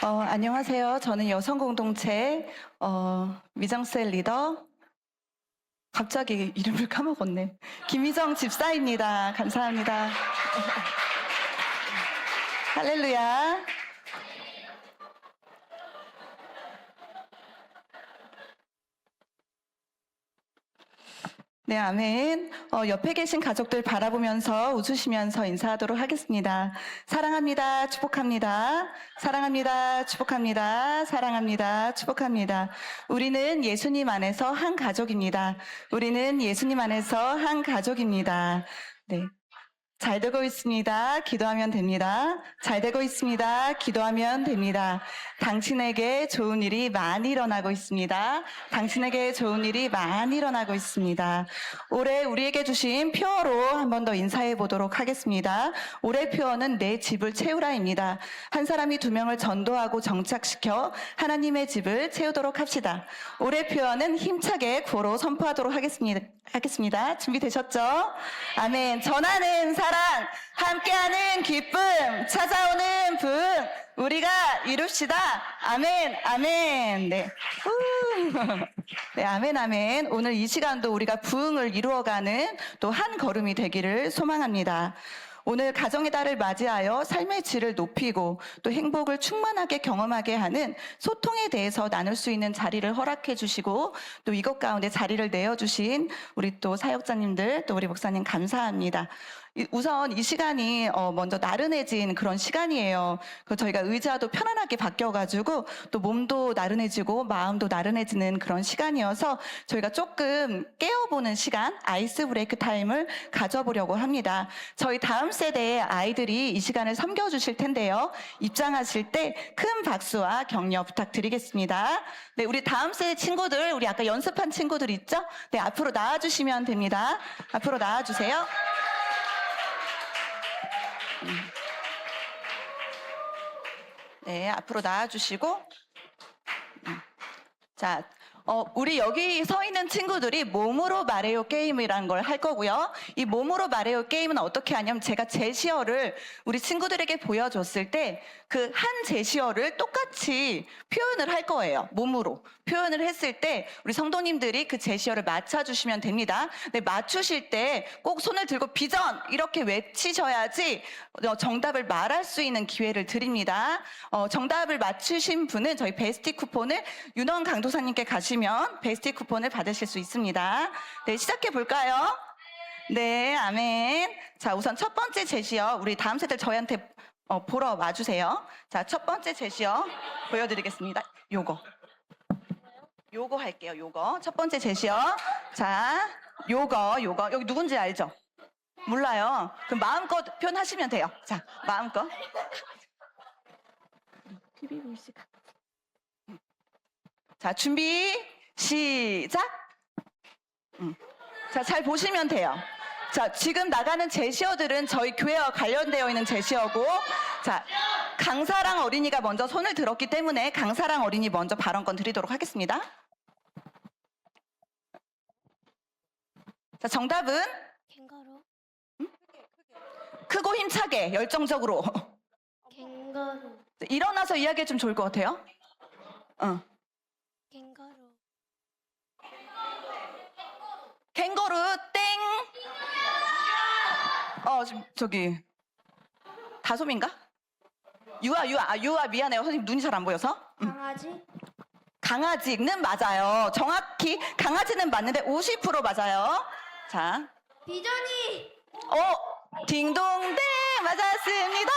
안녕하세요. 저는 여성공동체 미정셀 리더, 갑자기 이름을 까먹었네. 김희정 집사입니다. 감사합니다. 할렐루야. 네, 아멘. 옆에 계신 가족들 바라보면서 웃으시면서 인사하도록 하겠습니다. 사랑합니다. 축복합니다. 사랑합니다. 축복합니다. 사랑합니다. 축복합니다. 우리는 예수님 안에서 한 가족입니다. 우리는 예수님 안에서 한 가족입니다. 네. 잘 되고 있습니다. 기도하면 됩니다. 잘 되고 있습니다. 기도하면 됩니다. 당신에게 좋은 일이 많이 일어나고 있습니다. 당신에게 좋은 일이 많이 일어나고 있습니다. 올해 우리에게 주신 표어로 한 번 더 인사해 보도록 하겠습니다. 올해 표어는 내 집을 채우라입니다. 한 사람이 2명을 전도하고 정착시켜 하나님의 집을 채우도록 합시다. 올해 표어는 힘차게 구호로 선포하도록 하겠습니다. 준비되셨죠? 아멘. 전하는 사랑, 함께하는 기쁨, 찾아오는 부흥, 우리가 이룹시다. 아멘, 아멘. 네. 네, 아멘, 아멘. 오늘 이 시간도 우리가 부흥을 이루어가는 또 한 걸음이 되기를 소망합니다. 오늘 가정의 달을 맞이하여 삶의 질을 높이고 또 행복을 충만하게 경험하게 하는 소통에 대해서 나눌 수 있는 자리를 허락해 주시고 또 이것 가운데 자리를 내어주신 우리 또 사역자님들 또 우리 목사님 감사합니다. 우선 이 시간이 먼저 나른해진 그런 시간이에요. 저희가 의자도 편안하게 바뀌어가지고 또 몸도 나른해지고 마음도 나른해지는 그런 시간이어서 저희가 조금 깨어보는 시간, 아이스 브레이크 타임을 가져보려고 합니다. 저희 다음 세대의 아이들이 이 시간을 섬겨주실 텐데요. 입장하실 때 큰 박수와 격려 부탁드리겠습니다. 네, 우리 다음 세대 친구들, 우리 아까 연습한 친구들 있죠? 네, 앞으로 나와주시면 됩니다. 앞으로 나와주세요. 네, 앞으로 나와주시고. 자, 우리 여기 서 있는 친구들이 몸으로 말해요 게임이라는 걸 할 거고요. 이 몸으로 말해요 게임은 어떻게 하냐면 제가 제시어를 우리 친구들에게 보여줬을 때 그 한 제시어를 똑같이 표현을 할 거예요. 몸으로. 표현을 했을 때 우리 성도님들이 그 제시어를 맞춰주시면 됩니다. 네, 맞추실 때 꼭 손을 들고 비전! 이렇게 외치셔야지 정답을 말할 수 있는 기회를 드립니다. 정답을 맞추신 분은 저희 베스티 쿠폰을 윤원 강도사님께 가시면 베스티 쿠폰을 받으실 수 있습니다. 네, 시작해 볼까요? 네, 아멘. 자, 우선 첫 번째 제시어 우리 다음 세대 저희한테 보러 와주세요. 자, 첫 번째 제시어 보여드리겠습니다. 요거 할게요. 요거 첫 번째 제시어. 자, 요거 여기 누군지 알죠? 몰라요. 그럼 마음껏 표현하시면 돼요. 자, 마음껏. 자, 준비 시작. 자, 잘 보시면 돼요. 자, 지금 나가는 제시어들은 저희 교회와 관련되어 있는 제시어고, 자, 강사랑 어린이가 먼저 손을 들었기 때문에 강사랑 어린이 먼저 발언권 드리도록 하겠습니다. 자, 정답은? 캥거루. 크고 힘차게, 열정적으로. 캥거루. 일어나서 이야기해 주면 좋을 것 같아요. 캥거루. 캥거루 땡. 지금 저기 다솜인가? 유아 미안해요. 선생님 눈이 잘 안 보여서. 강아지. 강아지는 맞아요. 정확히 강아지는 맞는데 50% 맞아요. 자, 비전이. 딩동댕 맞았습니다.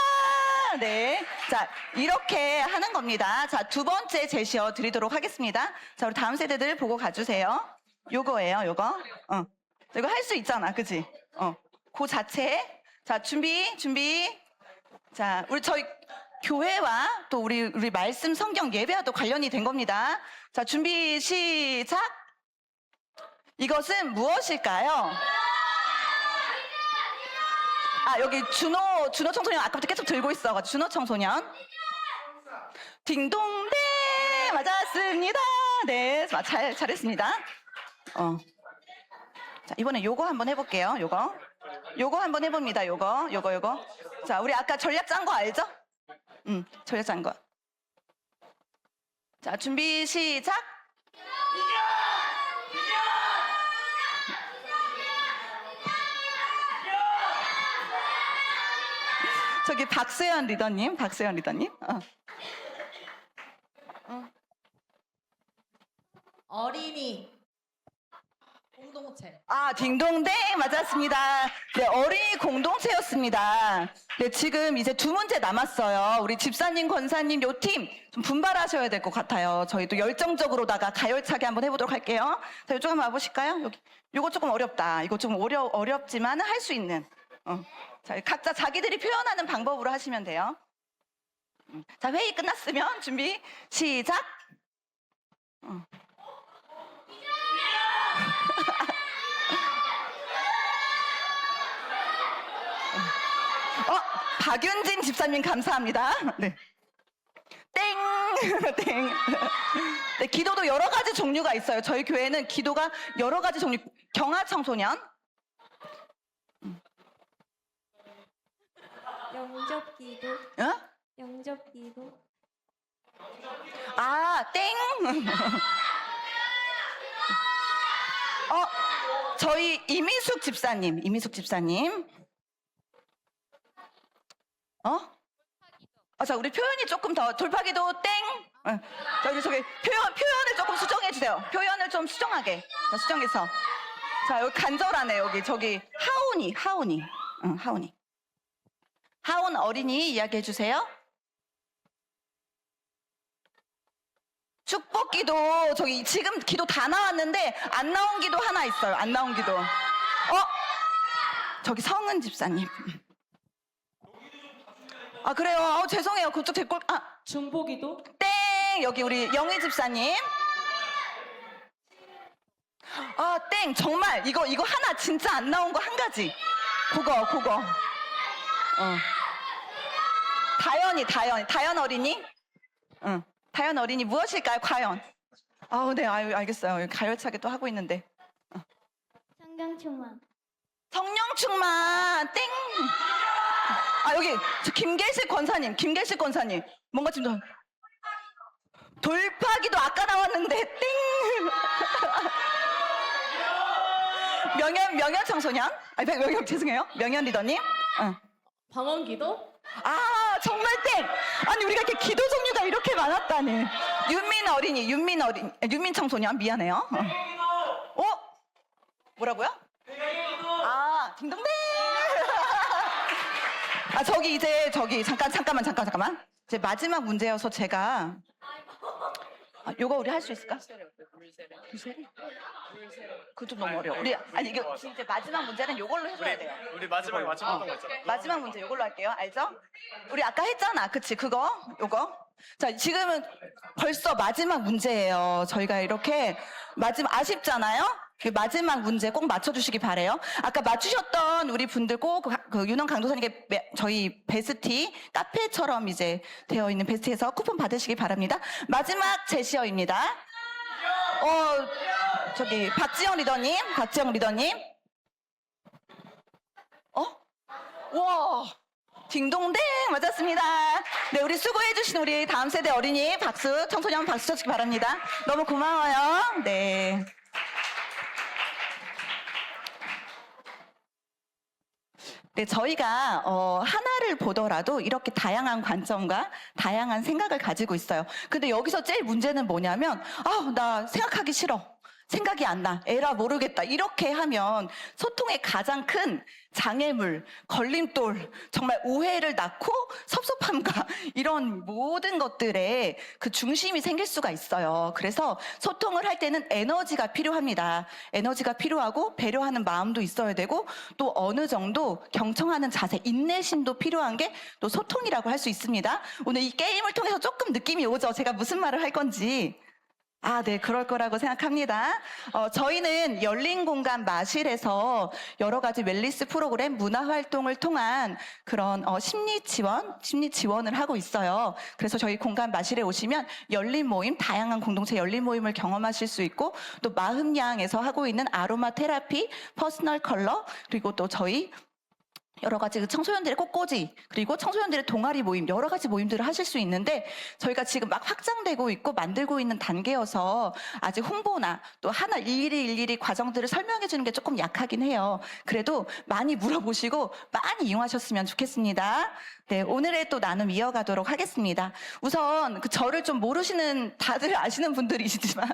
네, 자 이렇게 하는 겁니다. 자, 두 번째 제시어 드리도록 하겠습니다. 자, 우리 다음 세대들 보고 가주세요. 요거예요, 요거. 이거 할 수 있잖아, 그치? 그 자체. 자, 준비. 자, 우리 저희 교회와 또 우리 말씀 성경 예배와 또 관련이 된 겁니다. 자, 준비 시작. 이것은 무엇일까요? 여기 준호 청소년 아까부터 계속 들고 있어가지고 준호 청소년. 딩동댕 맞았습니다. 네, 잘했습니다. 자, 이번에 요거 한번 해볼게요. 요거 한번 해봅니다. 요거. 자, 우리 아까 전략 짠 거 알죠? 전략 짠 거. 자, 준비 시작. 저기 박세현 리더님, 박세현 리더님. 어린이 공동체. 아, 딩동댕 맞았습니다. 네, 어린이 공동체였습니다. 네, 지금 이제 두 문제 남았어요. 우리 집사님, 권사님 요 팀 좀 분발하셔야 될 것 같아요. 저희도 열정적으로다가 가열차게 한번 해보도록 할게요. 자, 이쪽 한번 와보실까요? 여기. 요거 조금 어렵다. 이거 좀 어렵지만 할 수 있는. 자, 각자 자기들이 표현하는 방법으로 하시면 돼요. 자, 회의 끝났으면 준비 시작. 박윤진 집사님 감사합니다. 네. 땡! 땡! 네, 기도도 여러 가지 종류가 있어요. 저희 교회는 기도가 여러 가지 종류, 경하청소년, 영접기도. 어? 영접기도. 아, 땡! 저희 이미숙 집사님. 자, 우리 표현이 조금 더, 돌파기도 땡! 저기, 표현을 조금 수정해주세요. 표현을 좀 수정하게. 자, 수정해서. 자, 여기 간절하네, 여기. 저기, 하온이. 하온이. 하온 어린이 이야기해주세요. 축복기도, 저기, 지금 기도 다 나왔는데, 안 나온 기도 하나 있어요. 안 나온 기도. 저기 성은 집사님. 아, 그래요. 죄송해요. 그쪽 제 꼴, 중보기도. 땡! 여기 우리 영희 집사님. 땡! 정말, 이거 하나 진짜 안 나온 거 한 가지. 그거. 다연 어린이? 응. 다연 어린이 무엇일까요, 과연? 네, 알겠어요. 가열차게 또 하고 있는데. 성경충만. 성령 충만, 땡! 여기, 저 김계식 권사님. 뭔가 지금 돌파기도 아까 나왔는데, 땡! 명현 청소년? 죄송해요. 명현 리더님? 방언기도. 정말 땡! 아니, 우리가 이렇게 기도 종류가 이렇게 많았다니. 윤민 청소년, 미안해요. 뭐라고요? 딩동댕! 잠깐만. 이제 마지막 문제여서 제가, 요거 우리 할 수 있을까? 물세례? 그거 좀 너무 어려워. 이게 이제 마지막 문제는 요걸로 해줘야 돼요. 우리 마지막에 맞춰봤던 거 있잖아. 마지막 문제 요걸로 할게요. 알죠? 우리 아까 했잖아. 그치? 요거. 자, 지금은 벌써 마지막 문제예요. 저희가 이렇게 아쉽잖아요? 그 마지막 문제 꼭 맞춰주시기 바래요. 아까 맞추셨던 우리 분들 꼭 그 윤원 강도사님께 저희 베스티 카페처럼 이제 되어 있는 베스트에서 쿠폰 받으시기 바랍니다. 마지막 제시어입니다. 저기 박지영 리더님. 와, 딩동댕 맞았습니다. 네, 우리 수고해주신 우리 다음 세대 어린이 청소년 박수 쳐주시기 바랍니다. 너무 고마워요. 네. 네, 저희가 하나를 보더라도 이렇게 다양한 관점과 다양한 생각을 가지고 있어요. 근데 여기서 제일 문제는 뭐냐면 나 생각하기 싫어. 생각이 안 나. 에라 모르겠다. 이렇게 하면 소통의 가장 큰 장애물, 걸림돌, 정말 오해를 낳고 섭섭함과 이런 모든 것들에 그 중심이 생길 수가 있어요. 그래서 소통을 할 때는 에너지가 필요합니다. 에너지가 필요하고 배려하는 마음도 있어야 되고 또 어느 정도 경청하는 자세, 인내심도 필요한 게 또 소통이라고 할 수 있습니다. 오늘 이 게임을 통해서 조금 느낌이 오죠? 제가 무슨 말을 할 건지. 네, 그럴 거라고 생각합니다. 저희는 열린 공간 마실에서 여러 가지 웰니스 프로그램, 문화 활동을 통한 그런 심리 지원을 하고 있어요. 그래서 저희 공간 마실에 오시면 열린 모임, 다양한 공동체 열린 모임을 경험하실 수 있고 또 마흔양에서 하고 있는 아로마 테라피, 퍼스널 컬러, 그리고 또 저희 여러 가지 그 청소년들의 꽃꽂이, 그리고 청소년들의 동아리 모임, 여러 가지 모임들을 하실 수 있는데 저희가 지금 막 확장되고 있고 만들고 있는 단계여서 아직 홍보나 또 하나 일일이 과정들을 설명해 주는 게 조금 약하긴 해요. 그래도 많이 물어보시고 많이 이용하셨으면 좋겠습니다. 네, 오늘의 또 나눔 이어가도록 하겠습니다. 우선 그 저를 좀 모르시는, 다들 아시는 분들이시지만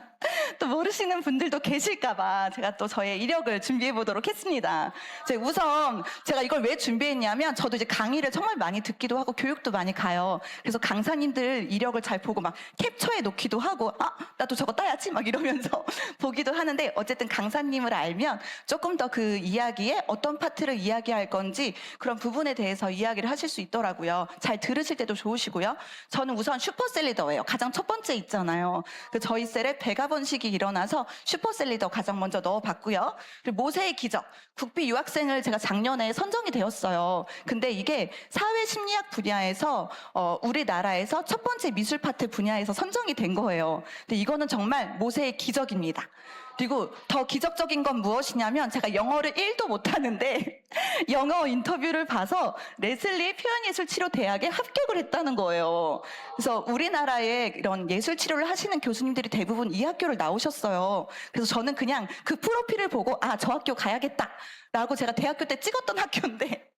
또 모르시는 분들도 계실까봐 제가 또 저의 이력을 준비해 보도록 했습니다. 우선 제가 이걸 왜 준비했냐면 저도 이제 강의를 정말 많이 듣기도 하고 교육도 많이 가요. 그래서 강사님들 이력을 잘 보고 막 캡처해 놓기도 하고 나도 저거 따야지 막 이러면서 보기도 하는데 어쨌든 강사님을 알면 조금 더 그 이야기에 어떤 파트를 이야기할 건지 그런 부분에 대해서 이야기를 하실 수 있더라고요. 잘 들으실 때도 좋으시고요. 저는 우선 슈퍼셀리더예요. 가장 첫 번째 있잖아요. 그 저희 셀에 배가번식이 일어나서 슈퍼셀리더 가장 먼저 넣어봤고요. 그리고 모세의 기적, 국비 유학생을 제가 작년에 선정이 되었어요. 근데 이게 사회심리학 분야에서 우리나라에서 첫 번째 미술 파트 분야에서 선정이 된 거예요. 근데 이거는 정말 모세의 기적입니다. 그리고 더 기적적인 건 무엇이냐면 제가 영어를 1도 못하는데 영어 인터뷰를 봐서 레슬리 표현예술치료대학에 합격을 했다는 거예요. 그래서 우리나라에 이런 예술치료를 하시는 교수님들이 대부분 이 학교를 나오셨어요. 그래서 저는 그냥 그 프로필을 보고 저 학교 가야겠다 라고 제가 대학교 때 찍었던 학교인데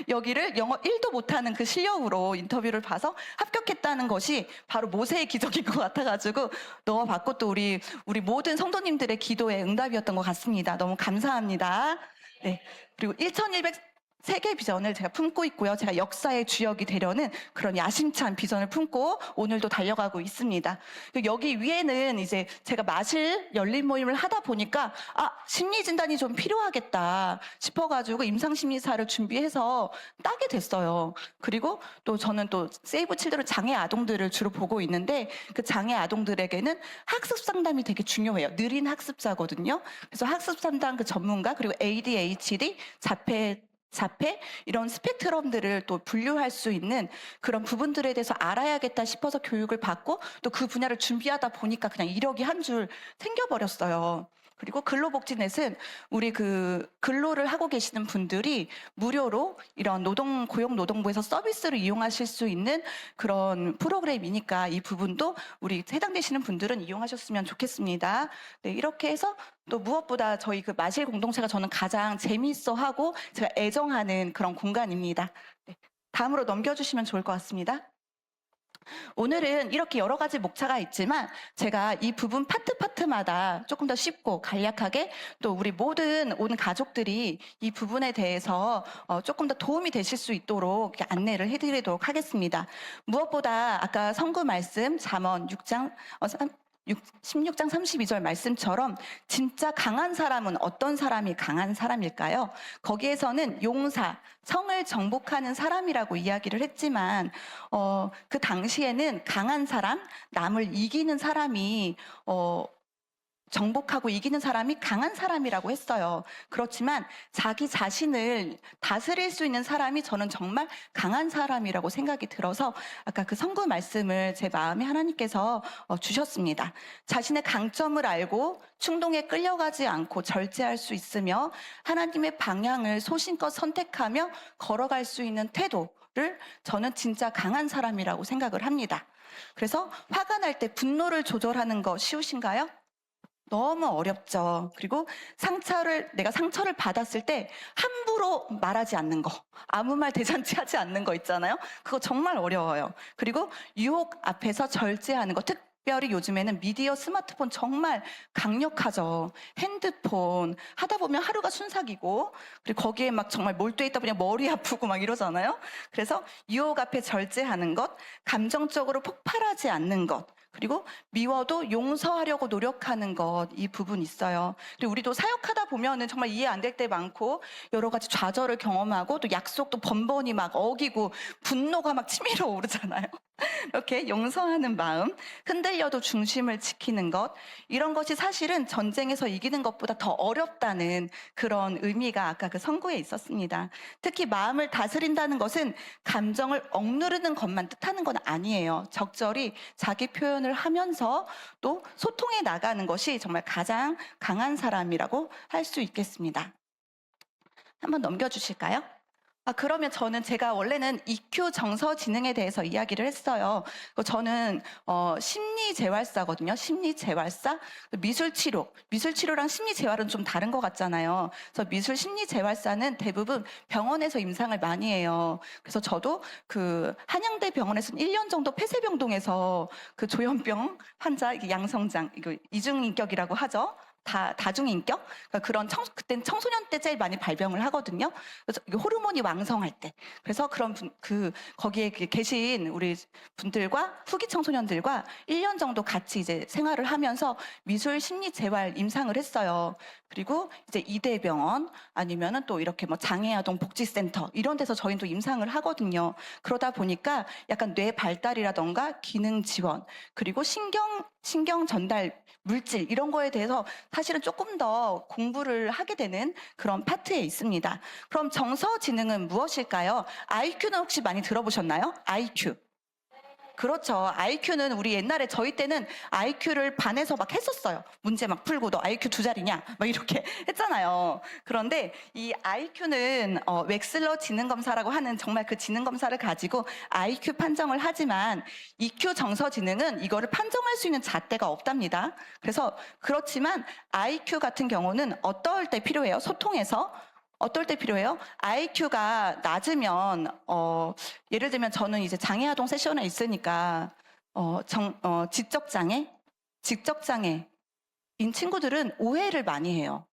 여기를 영어 1도 못하는 그 실력으로 인터뷰를 봐서 합격했다는 것이 바로 모세의 기적인 것 같아가지고 넣어봤고 또 우리 모든 성도님들의 기도의 응답이었던 것 같습니다. 너무 감사합니다. 네. 그리고 1100 세계 비전을 제가 품고 있고요. 제가 역사의 주역이 되려는 그런 야심찬 비전을 품고 오늘도 달려가고 있습니다. 여기 위에는 이제 제가 마실 열린 모임을 하다 보니까 심리진단이 좀 필요하겠다 싶어가지고 임상심리사를 준비해서 따게 됐어요. 그리고 또 저는 또 세이브 칠드런 장애 아동들을 주로 보고 있는데 그 장애 아동들에게는 학습 상담이 되게 중요해요. 느린 학습자거든요. 그래서 학습 상담 그 전문가 그리고 ADHD, 자폐 이런 스펙트럼들을 또 분류할 수 있는 그런 부분들에 대해서 알아야겠다 싶어서 교육을 받고 또 그 분야를 준비하다 보니까 그냥 이력이 한 줄 생겨버렸어요. 그리고 근로복지넷은 우리 그 근로를 하고 계시는 분들이 무료로 이런 고용노동부에서 서비스를 이용하실 수 있는 그런 프로그램이니까 이 부분도 우리 해당되시는 분들은 이용하셨으면 좋겠습니다. 네, 이렇게 해서 또 무엇보다 저희 그 마실 공동체가 저는 가장 재미있어하고 제가 애정하는 그런 공간입니다. 네, 다음으로 넘겨주시면 좋을 것 같습니다. 오늘은 이렇게 여러 가지 목차가 있지만 제가 이 부분 파트마다 조금 더 쉽고 간략하게 또 우리 모든 온 가족들이 이 부분에 대해서 조금 더 도움이 되실 수 있도록 안내를 해드리도록 하겠습니다. 무엇보다 아까 성구 말씀 잠언 16장 32절 말씀처럼 진짜 강한 사람은 어떤 사람이 강한 사람일까요? 거기에서는 용사, 성을 정복하는 사람이라고 이야기를 했지만 그 당시에는 강한 사람, 남을 이기는 사람이 정복하고 이기는 사람이 강한 사람이라고 했어요. 그렇지만 자기 자신을 다스릴 수 있는 사람이 저는 정말 강한 사람이라고 생각이 들어서 아까 그 성구 말씀을 제 마음에 하나님께서 주셨습니다. 자신의 강점을 알고 충동에 끌려가지 않고 절제할 수 있으며 하나님의 방향을 소신껏 선택하며 걸어갈 수 있는 태도를 저는 진짜 강한 사람이라고 생각을 합니다. 그래서 화가 날 때 분노를 조절하는 거 쉬우신가요? 너무 어렵죠. 그리고 내가 상처를 받았을 때 함부로 말하지 않는 거, 아무 말 대잔치 하지 않는 거 있잖아요. 그거 정말 어려워요. 그리고 유혹 앞에서 절제하는 거, 특별히 요즘에는 미디어, 스마트폰 정말 강력하죠. 핸드폰 하다 보면 하루가 순삭이고 그리고 거기에 막 정말 몰두해 있다 보면 머리 아프고 막 이러잖아요. 그래서 유혹 앞에 절제하는 것, 감정적으로 폭발하지 않는 것, 그리고 미워도 용서하려고 노력하는 것, 이 부분 있어요. 그리고 우리도 사역하다 보면은 정말 이해 안 될 때 많고 여러 가지 좌절을 경험하고 또 약속도 번번이 막 어기고 분노가 막 치밀어 오르잖아요. 이렇게 용서하는 마음, 흔들려도 중심을 지키는 것, 이런 것이 사실은 전쟁에서 이기는 것보다 더 어렵다는 그런 의미가 아까 그 선구에 있었습니다. 특히 마음을 다스린다는 것은 감정을 억누르는 것만 뜻하는 건 아니에요. 적절히 자기 표현을 하면서 또 소통해 나가는 것이 정말 가장 강한 사람이라고 할 수 있겠습니다. 한번 넘겨주실까요? 그러면 저는 제가 원래는 EQ 정서지능에 대해서 이야기를 했어요. 저는 심리재활사거든요. 심리재활사, 미술치료랑 심리재활은 좀 다른 것 같잖아요. 그래서 미술 심리재활사는 대부분 병원에서 임상을 많이 해요. 그래서 저도 그 한양대 병원에서는 1년 정도 폐쇄병동에서 그 조현병 환자, 이게 양성장, 이거 이중인격이라고 하죠. 다중인격? 그러니까 그땐 청소년 때 제일 많이 발병을 하거든요. 그래서 이게 호르몬이 왕성할 때. 그래서 그런 거기에 계신 우리 분들과 후기 청소년들과 1년 정도 같이 이제 생활을 하면서 미술 심리 재활 임상을 했어요. 그리고 이제 이대병원 아니면은 또 이렇게 뭐 장애아동 복지센터 이런 데서 저희는 또 임상을 하거든요. 그러다 보니까 약간 뇌 발달이라던가 기능 지원 그리고 신경 전달 물질 이런 거에 대해서 사실은 조금 더 공부를 하게 되는 그런 파트에 있습니다. 그럼 정서지능은 무엇일까요? IQ는 혹시 많이 들어보셨나요? IQ. 그렇죠. IQ는 우리 옛날에 저희 때는 IQ를 반에서 막 했었어요. 문제 막 풀고 너 IQ 2자리냐? 막 이렇게 했잖아요. 그런데 이 IQ는 웩슬러 지능검사라고 하는 정말 그 지능검사를 가지고 IQ 판정을 하지만 EQ 정서지능은 이거를 판정할 수 있는 잣대가 없답니다. 그래서 그렇지만 IQ 같은 경우는 어떨 때 필요해요? 소통에서. 어떨 때 필요해요? IQ가 낮으면 예를 들면 저는 이제 장애아동 세션에 있으니까 지적장애인 친구들은 오해를 많이 해요.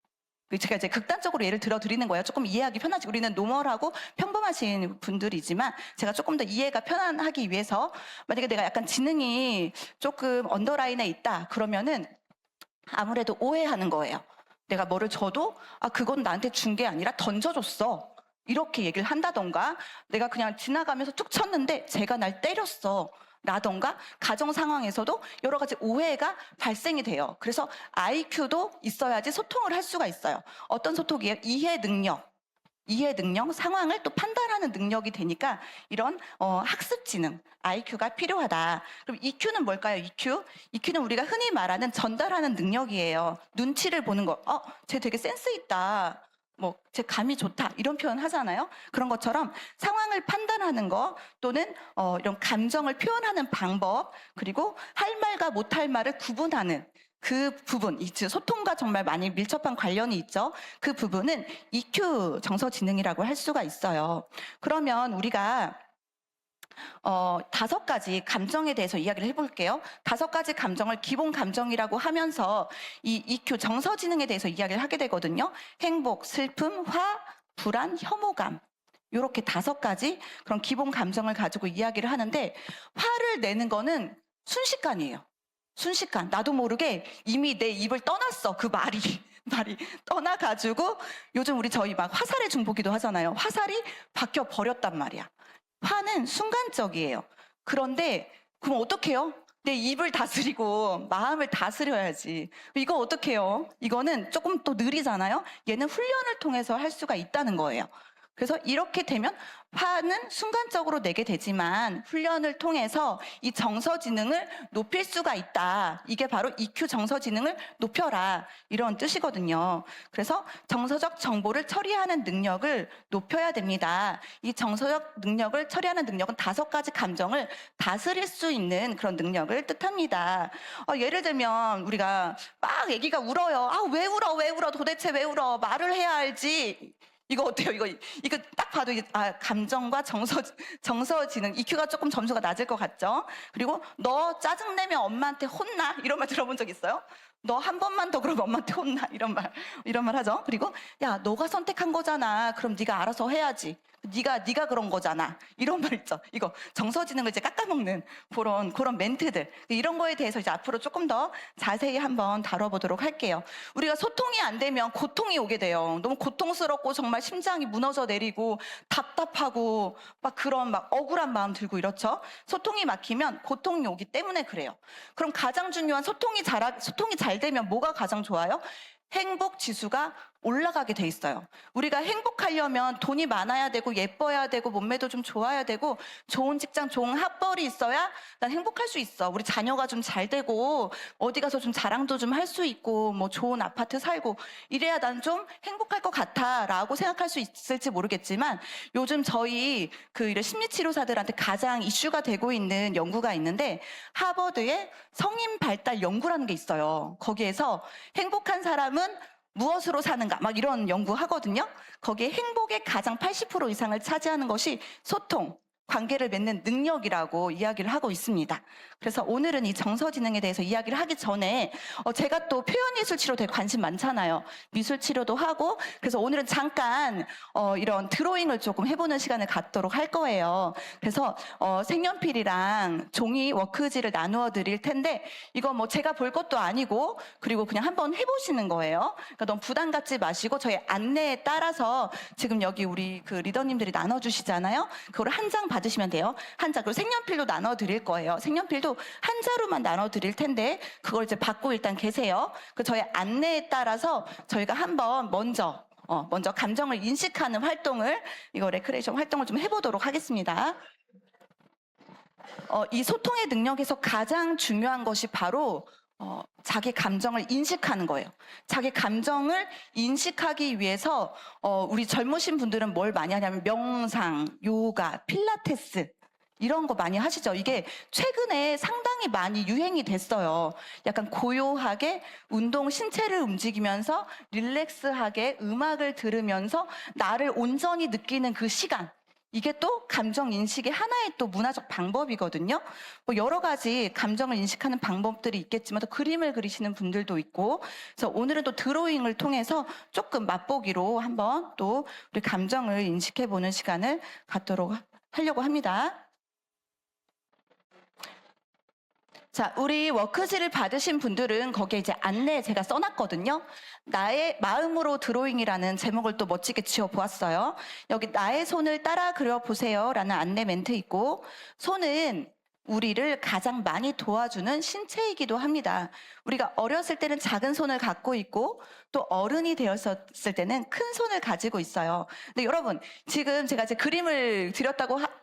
제가 이제 극단적으로 예를 들어 드리는 거예요. 조금 이해하기 편하지. 우리는 노멀하고 평범하신 분들이지만 제가 조금 더 이해가 편안하기 위해서 만약에 내가 약간 지능이 조금 언더라인에 있다 그러면은 아무래도 오해하는 거예요. 내가 뭐를 줘도 그건 나한테 준 게 아니라 던져줬어. 이렇게 얘기를 한다던가 내가 그냥 지나가면서 툭 쳤는데 쟤가 날 때렸어. 라던가 가정 상황에서도 여러 가지 오해가 발생이 돼요. 그래서 IQ도 있어야지 소통을 할 수가 있어요. 어떤 소통이에요? 이해 능력, 상황을 또 판단하는 능력이 되니까 이런 학습 지능, IQ가 필요하다. 그럼 EQ는 뭘까요? EQ는 우리가 흔히 말하는 전달하는 능력이에요. 눈치를 보는 거. 쟤 되게 센스 있다. 쟤 감이 좋다. 이런 표현 하잖아요. 그런 것처럼 상황을 판단하는 거 또는 이런 감정을 표현하는 방법 그리고 할 말과 못할 말을 구분하는 그 부분, 즉 소통과 정말 많이 밀접한 관련이 있죠. 그 부분은 EQ 정서지능이라고 할 수가 있어요. 그러면 우리가 5가지 감정에 대해서 이야기를 해볼게요. 5가지 감정을 기본 감정이라고 하면서 이 EQ 정서지능에 대해서 이야기를 하게 되거든요. 행복, 슬픔, 화, 불안, 혐오감. 이렇게 5가지 그런 기본 감정을 가지고 이야기를 하는데 화를 내는 거는 순식간이에요. 순식간 나도 모르게 이미 내 입을 떠났어. 그 말이 떠나가지고 요즘 저희 막 화살의 중보기도 하잖아요. 화살이 바뀌어 버렸단 말이야. 화는 순간적이에요. 그런데 그럼 어떡해요? 내 입을 다스리고 마음을 다스려야지. 이거 어떡해요? 이거는 조금 또 느리잖아요. 얘는 훈련을 통해서 할 수가 있다는 거예요. 그래서 이렇게 되면 화는 순간적으로 내게 되지만 훈련을 통해서 이 정서지능을 높일 수가 있다. 이게 바로 EQ 정서지능을 높여라. 이런 뜻이거든요. 그래서 정서적 정보를 처리하는 능력을 높여야 됩니다. 이 정서적 능력을 처리하는 능력은 5가지 감정을 다스릴 수 있는 그런 능력을 뜻합니다. 예를 들면 우리가 막 애기가 울어요. 왜 울어? 도대체 왜 울어? 말을 해야 알지. 이거 어때요? 이거 딱 봐도 감정과 정서지능 EQ가 조금 점수가 낮을 것 같죠? 그리고 너 짜증내면 엄마한테 혼나? 이런 말 들어본 적 있어요? 너 한 번만 더 그러면 엄마한테 혼나? 이런 말 하죠. 그리고 야 너가 선택한 거잖아. 그럼 네가 알아서 해야지. 네가 그런 거잖아. 이런 말 있죠. 이거 정서지능을 이제 깎아먹는 그런 멘트들 이런 거에 대해서 이제 앞으로 조금 더 자세히 한번 다뤄보도록 할게요. 우리가 소통이 안 되면 고통이 오게 돼요. 너무 고통스럽고 정말 심장이 무너져 내리고 답답하고 그런 억울한 마음 들고 이렇죠. 소통이 막히면 고통이 오기 때문에 그래요. 그럼 가장 중요한 소통이 잘 되면 뭐가 가장 좋아요? 행복 지수가 올라가게 돼 있어요. 우리가 행복하려면 돈이 많아야 되고 예뻐야 되고 몸매도 좀 좋아야 되고 좋은 직장, 좋은 학벌이 있어야 난 행복할 수 있어. 우리 자녀가 좀 잘 되고 어디 가서 좀 자랑도 좀 할 수 있고 뭐 좋은 아파트 살고 이래야 난 좀 행복할 것 같아라고 생각할 수 있을지 모르겠지만 요즘 저희 이런 심리치료사들한테 가장 이슈가 되고 있는 연구가 있는데 하버드의 성인 발달 연구라는 게 있어요. 거기에서 행복한 사람은 무엇으로 사는가 막 이런 연구 하거든요. 거기에 행복의 가장 80% 이상을 차지하는 것이 소통, 관계를 맺는 능력이라고 이야기를 하고 있습니다. 그래서 오늘은 이 정서지능에 대해서 이야기를 하기 전에 제가 또 표현예술치료 되게 관심 많잖아요. 미술치료도 하고 그래서 오늘은 잠깐 이런 드로잉을 조금 해보는 시간을 갖도록 할 거예요. 그래서 색연필이랑 종이 워크지를 나누어 드릴 텐데 이거 뭐 제가 볼 것도 아니고 그리고 그냥 한번 해보시는 거예요. 그러니까 너무 부담 갖지 마시고 저희 안내에 따라서 지금 여기 우리 그 리더님들이 나눠주시잖아요. 그걸 한 장 받으시면 돼요. 한 장. 그리고 색연필도 나눠 드릴 거예요. 색연필도 한 자루만 나눠 드릴 텐데 그걸 이제 받고 일단 계세요. 그 저희 안내에 따라서 저희가 한번 먼저 감정을 인식하는 활동을 이거 레크레이션 활동을 좀 해보도록 하겠습니다. 이 소통의 능력에서 가장 중요한 것이 바로 자기 감정을 인식하는 거예요. 자기 감정을 인식하기 위해서 우리 젊으신 분들은 뭘 많이 하냐면 명상, 요가, 필라테스 이런 거 많이 하시죠. 이게 최근에 상당히 많이 유행이 됐어요. 약간 고요하게 운동, 신체를 움직이면서 릴렉스하게 음악을 들으면서 나를 온전히 느끼는 그 시간. 이게 또 감정 인식의 하나의 또 문화적 방법이거든요. 뭐 여러 가지 감정을 인식하는 방법들이 있겠지만 또 그림을 그리시는 분들도 있고, 그래서 오늘은 또 드로잉을 통해서 조금 맛보기로 한번 또 우리 감정을 인식해보는 시간을 갖도록 하려고 합니다. 자, 우리 워크지를 받으신 분들은 거기에 이제 안내 제가 써놨거든요. 나의 마음으로 드로잉이라는 제목을 또 멋지게 지어보았어요. 여기 나의 손을 따라 그려보세요 라는 안내 멘트 있고, 손은 우리를 가장 많이 도와주는 신체이기도 합니다. 우리가 어렸을 때는 작은 손을 갖고 있고 또 어른이 되었을 때는 큰 손을 가지고 있어요. 근데 여러분 지금 제가 이제 그림을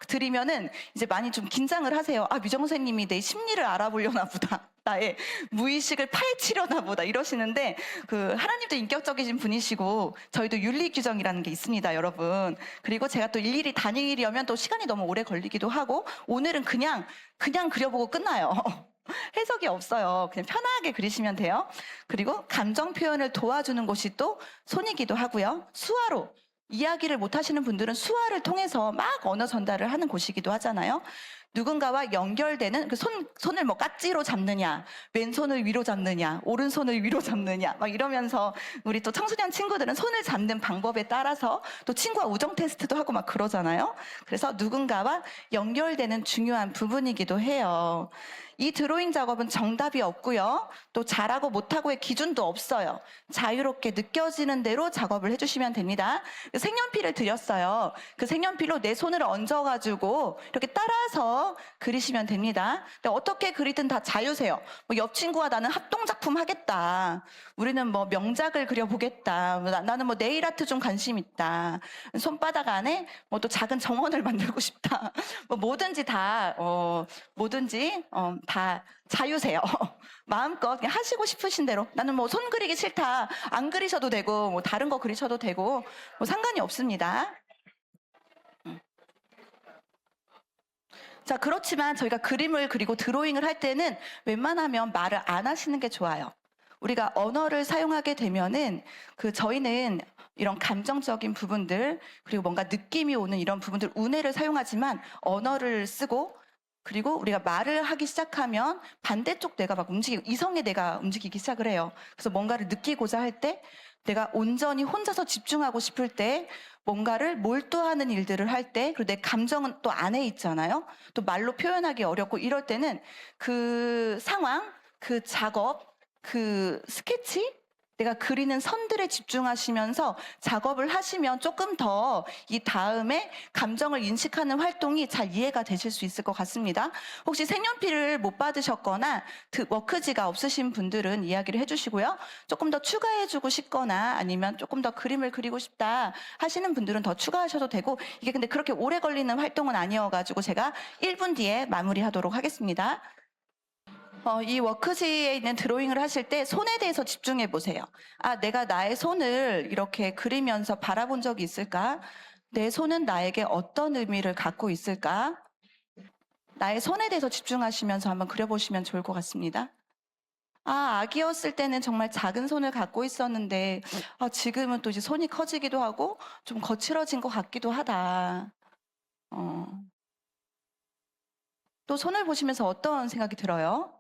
드리면은 이제 많이 좀 긴장을 하세요. 아, 미정 선생님이 내 심리를 알아보려나 보다. 나의 무의식을 파헤치려나 보다 이러시는데 하나님도 인격적이신 분이시고 저희도 윤리 규정이라는 게 있습니다, 여러분. 그리고 제가 또 일일이 다니려면 또 시간이 너무 오래 걸리기도 하고 오늘은 그냥 그려보고 끝나요. 해석이 없어요. 그냥 편하게 그리시면 돼요. 그리고 감정 표현을 도와주는 곳이 또 손이기도 하고요. 수화로 이야기를 못 하시는 분들은 수화를 통해서 막 언어 전달을 하는 곳이기도 하잖아요. 누군가와 연결되는 손을 뭐 깍지로 잡느냐, 왼손을 위로 잡느냐, 오른손을 위로 잡느냐, 막 이러면서 우리 또 청소년 친구들은 손을 잡는 방법에 따라서 또 친구와 우정 테스트도 하고 막 그러잖아요. 그래서 누군가와 연결되는 중요한 부분이기도 해요. 이 드로잉 작업은 정답이 없고요. 또 잘하고 못하고의 기준도 없어요. 자유롭게 느껴지는 대로 작업을 해주시면 됩니다. 색연필을 드렸어요. 그 색연필로 내 손을 얹어가지고 이렇게 따라서 그리시면 됩니다. 근데 어떻게 그리든 다 자유세요. 뭐 옆 친구와 나는 합동작품 하겠다. 우리는 뭐 명작을 그려보겠다. 나는 뭐 네일아트 좀 관심 있다. 손바닥 안에 뭐 또 작은 정원을 만들고 싶다. 뭐 뭐든지 다 자유세요. 마음껏 그냥 하시고 싶으신 대로. 나는 뭐 손 그리기 싫다. 안 그리셔도 되고 뭐 다른 거 그리셔도 되고 뭐 상관이 없습니다. 자, 그렇지만 저희가 그림을 그리고 드로잉을 할 때는 웬만하면 말을 안 하시는 게 좋아요. 우리가 언어를 사용하게 되면은 저희는 이런 감정적인 부분들 그리고 뭔가 느낌이 오는 이런 부분들 운해를 사용하지만 언어를 쓰고 그리고 우리가 말을 하기 시작하면 반대쪽 뇌가 막 이성의 뇌가 움직이기 시작을 해요. 그래서 뭔가를 느끼고자 할 때 내가 온전히 혼자서 집중하고 싶을 때 뭔가를 몰두하는 일들을 할 때 그리고 내 감정은 또 안에 있잖아요. 또 말로 표현하기 어렵고 이럴 때는 그 상황, 그 작업, 그 스케치 내가 그리는 선들에 집중하시면서 작업을 하시면 조금 더 이 다음에 감정을 인식하는 활동이 잘 이해가 되실 수 있을 것 같습니다. 혹시 색연필을 못 받으셨거나 워크지가 없으신 분들은 이야기를 해주시고요. 조금 더 추가해주고 싶거나 아니면 조금 더 그림을 그리고 싶다 하시는 분들은 더 추가하셔도 되고, 이게 근데 그렇게 오래 걸리는 활동은 아니어가지고 제가 1분 뒤에 마무리하도록 하겠습니다. 이 워크지에 있는 드로잉을 하실 때 손에 대해서 집중해 보세요. 아, 내가 나의 손을 이렇게 그리면서 바라본 적이 있을까? 내 손은 나에게 어떤 의미를 갖고 있을까? 나의 손에 대해서 집중하시면서 한번 그려보시면 좋을 것 같습니다. 아, 아기였을 때는 정말 작은 손을 갖고 있었는데, 지금은 또 이제 손이 커지기도 하고 좀 거칠어진 것 같기도 하다. 또 손을 보시면서 어떤 생각이 들어요?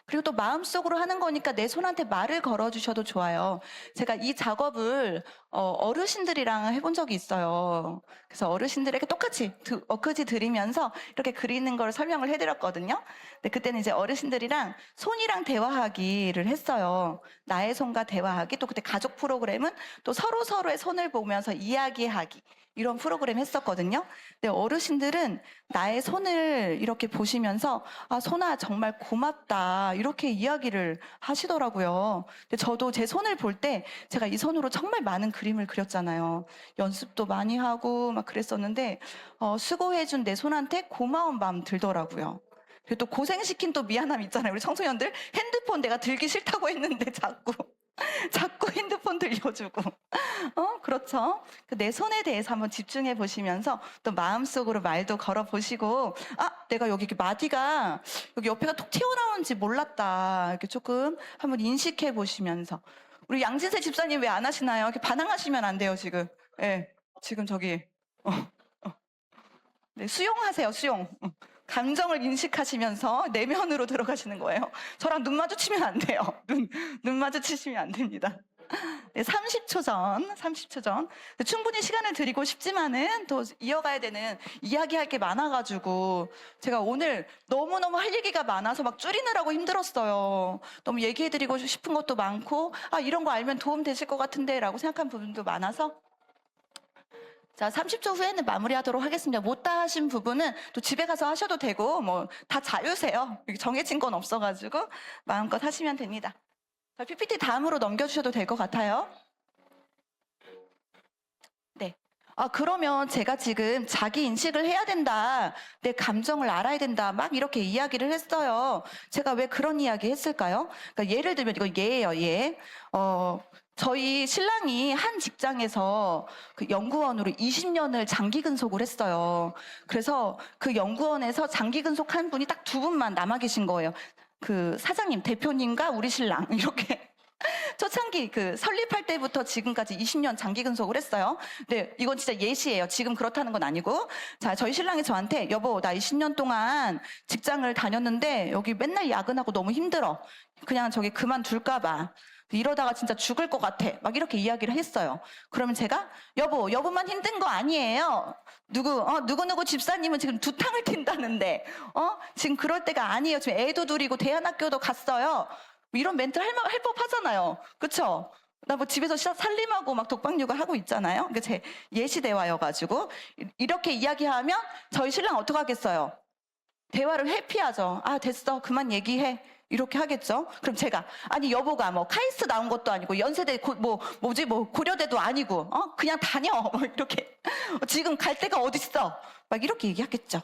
그리고 또 마음속으로 하는 거니까 내 손한테 말을 걸어주셔도 좋아요. 제가 이 작업을 어르신들이랑 해본 적이 있어요. 그래서 어르신들에게 똑같이 워크지 드리면서 이렇게 그리는 걸 설명을 해드렸거든요. 근데 그때는 이제 어르신들이랑 손이랑 대화하기를 했어요. 나의 손과 대화하기. 또 그때 가족 프로그램은 또 서로의 손을 보면서 이야기하기. 이런 프로그램 했었거든요. 근데 어르신들은 나의 손을 이렇게 보시면서 아, 손아 정말 고맙다 이렇게 이야기를 하시더라고요. 근데 저도 제 손을 볼 때 제가 이 손으로 정말 많은 그림을 그렸잖아요. 연습도 많이 하고 막 그랬었는데 수고해준 내 손한테 고마운 마음 들더라고요. 그리고 또 고생시킨 또 미안함 있잖아요. 우리 청소년들 핸드폰 내가 들기 싫다고 했는데 자꾸 핸드폰 들려주고. 그렇죠. 내 손에 대해서 한번 집중해 보시면서 또 마음속으로 말도 걸어 보시고, 아, 내가 여기 이렇게 마디가 여기 옆에가 톡 튀어나오는지 몰랐다. 이렇게 조금 한번 인식해 보시면서. 우리 양진세 집사님 왜 안 하시나요? 이렇게 반항하시면 안 돼요, 지금. 예, 지금 저기. 네, 수용하세요, 수용. 감정을 인식하시면서 내면으로 들어가시는 거예요. 저랑 눈 마주치면 안 돼요. 눈 마주치시면 안 됩니다. 네, 30초 전. 충분히 시간을 드리고 싶지만은 또 이어가야 되는 이야기할 게 많아가지고 제가 오늘 너무너무 할 얘기가 많아서 막 줄이느라고 힘들었어요. 너무 얘기해드리고 싶은 것도 많고, 아, 이런 거 알면 도움 되실 것 같은데 라고 생각한 부분도 많아서 자, 30초 후에는 마무리하도록 하겠습니다. 못다 하신 부분은 또 집에 가서 하셔도 되고 뭐 다 자유세요. 정해진 건 없어가지고 마음껏 하시면 됩니다. 자, PPT 다음으로 넘겨주셔도 될 것 같아요. 네. 그러면 제가 지금 자기 인식을 해야 된다. 내 감정을 알아야 된다. 막 이렇게 이야기를 했어요. 제가 왜 그런 이야기 했을까요? 그러니까 예를 들면 이거 예예요, 예. 저희 신랑이 한 직장에서 그 연구원으로 20년을 장기 근속을 했어요. 그래서 그 연구원에서 장기 근속한 분이 딱 2분만 남아 계신 거예요. 그 사장님, 대표님과 우리 신랑 이렇게 초창기 그 설립할 때부터 지금까지 20년 장기 근속을 했어요. 네, 이건 진짜 예시예요. 지금 그렇다는 건 아니고. 자, 저희 신랑이 저한테 여보, 나 20년 동안 직장을 다녔는데 여기 맨날 야근하고 너무 힘들어. 그냥 저기 그만둘까 봐. 이러다가 진짜 죽을 것 같아. 막 이렇게 이야기를 했어요. 그러면 제가 여보만 힘든 거 아니에요. 누구 집사님은 지금 2탕을 튄다는데, 지금 그럴 때가 아니에요. 지금 애도 둘이고 대안학교도 갔어요. 이런 멘트 할 법 하잖아요. 그쵸? 나 뭐 집에서 살림하고 막 독박 육아하고 있잖아요. 그게 제 예시 대화여가지고. 이렇게 이야기하면 저희 신랑 어떡하겠어요? 대화를 회피하죠. 아, 됐어. 그만 얘기해. 이렇게 하겠죠. 그럼 제가 아니 여보가 뭐 카이스트 나온 것도 아니고 연세대 고려대도 아니고 그냥 다녀. 뭐 이렇게 지금 갈 데가 어딨어. 막 이렇게 얘기하겠죠.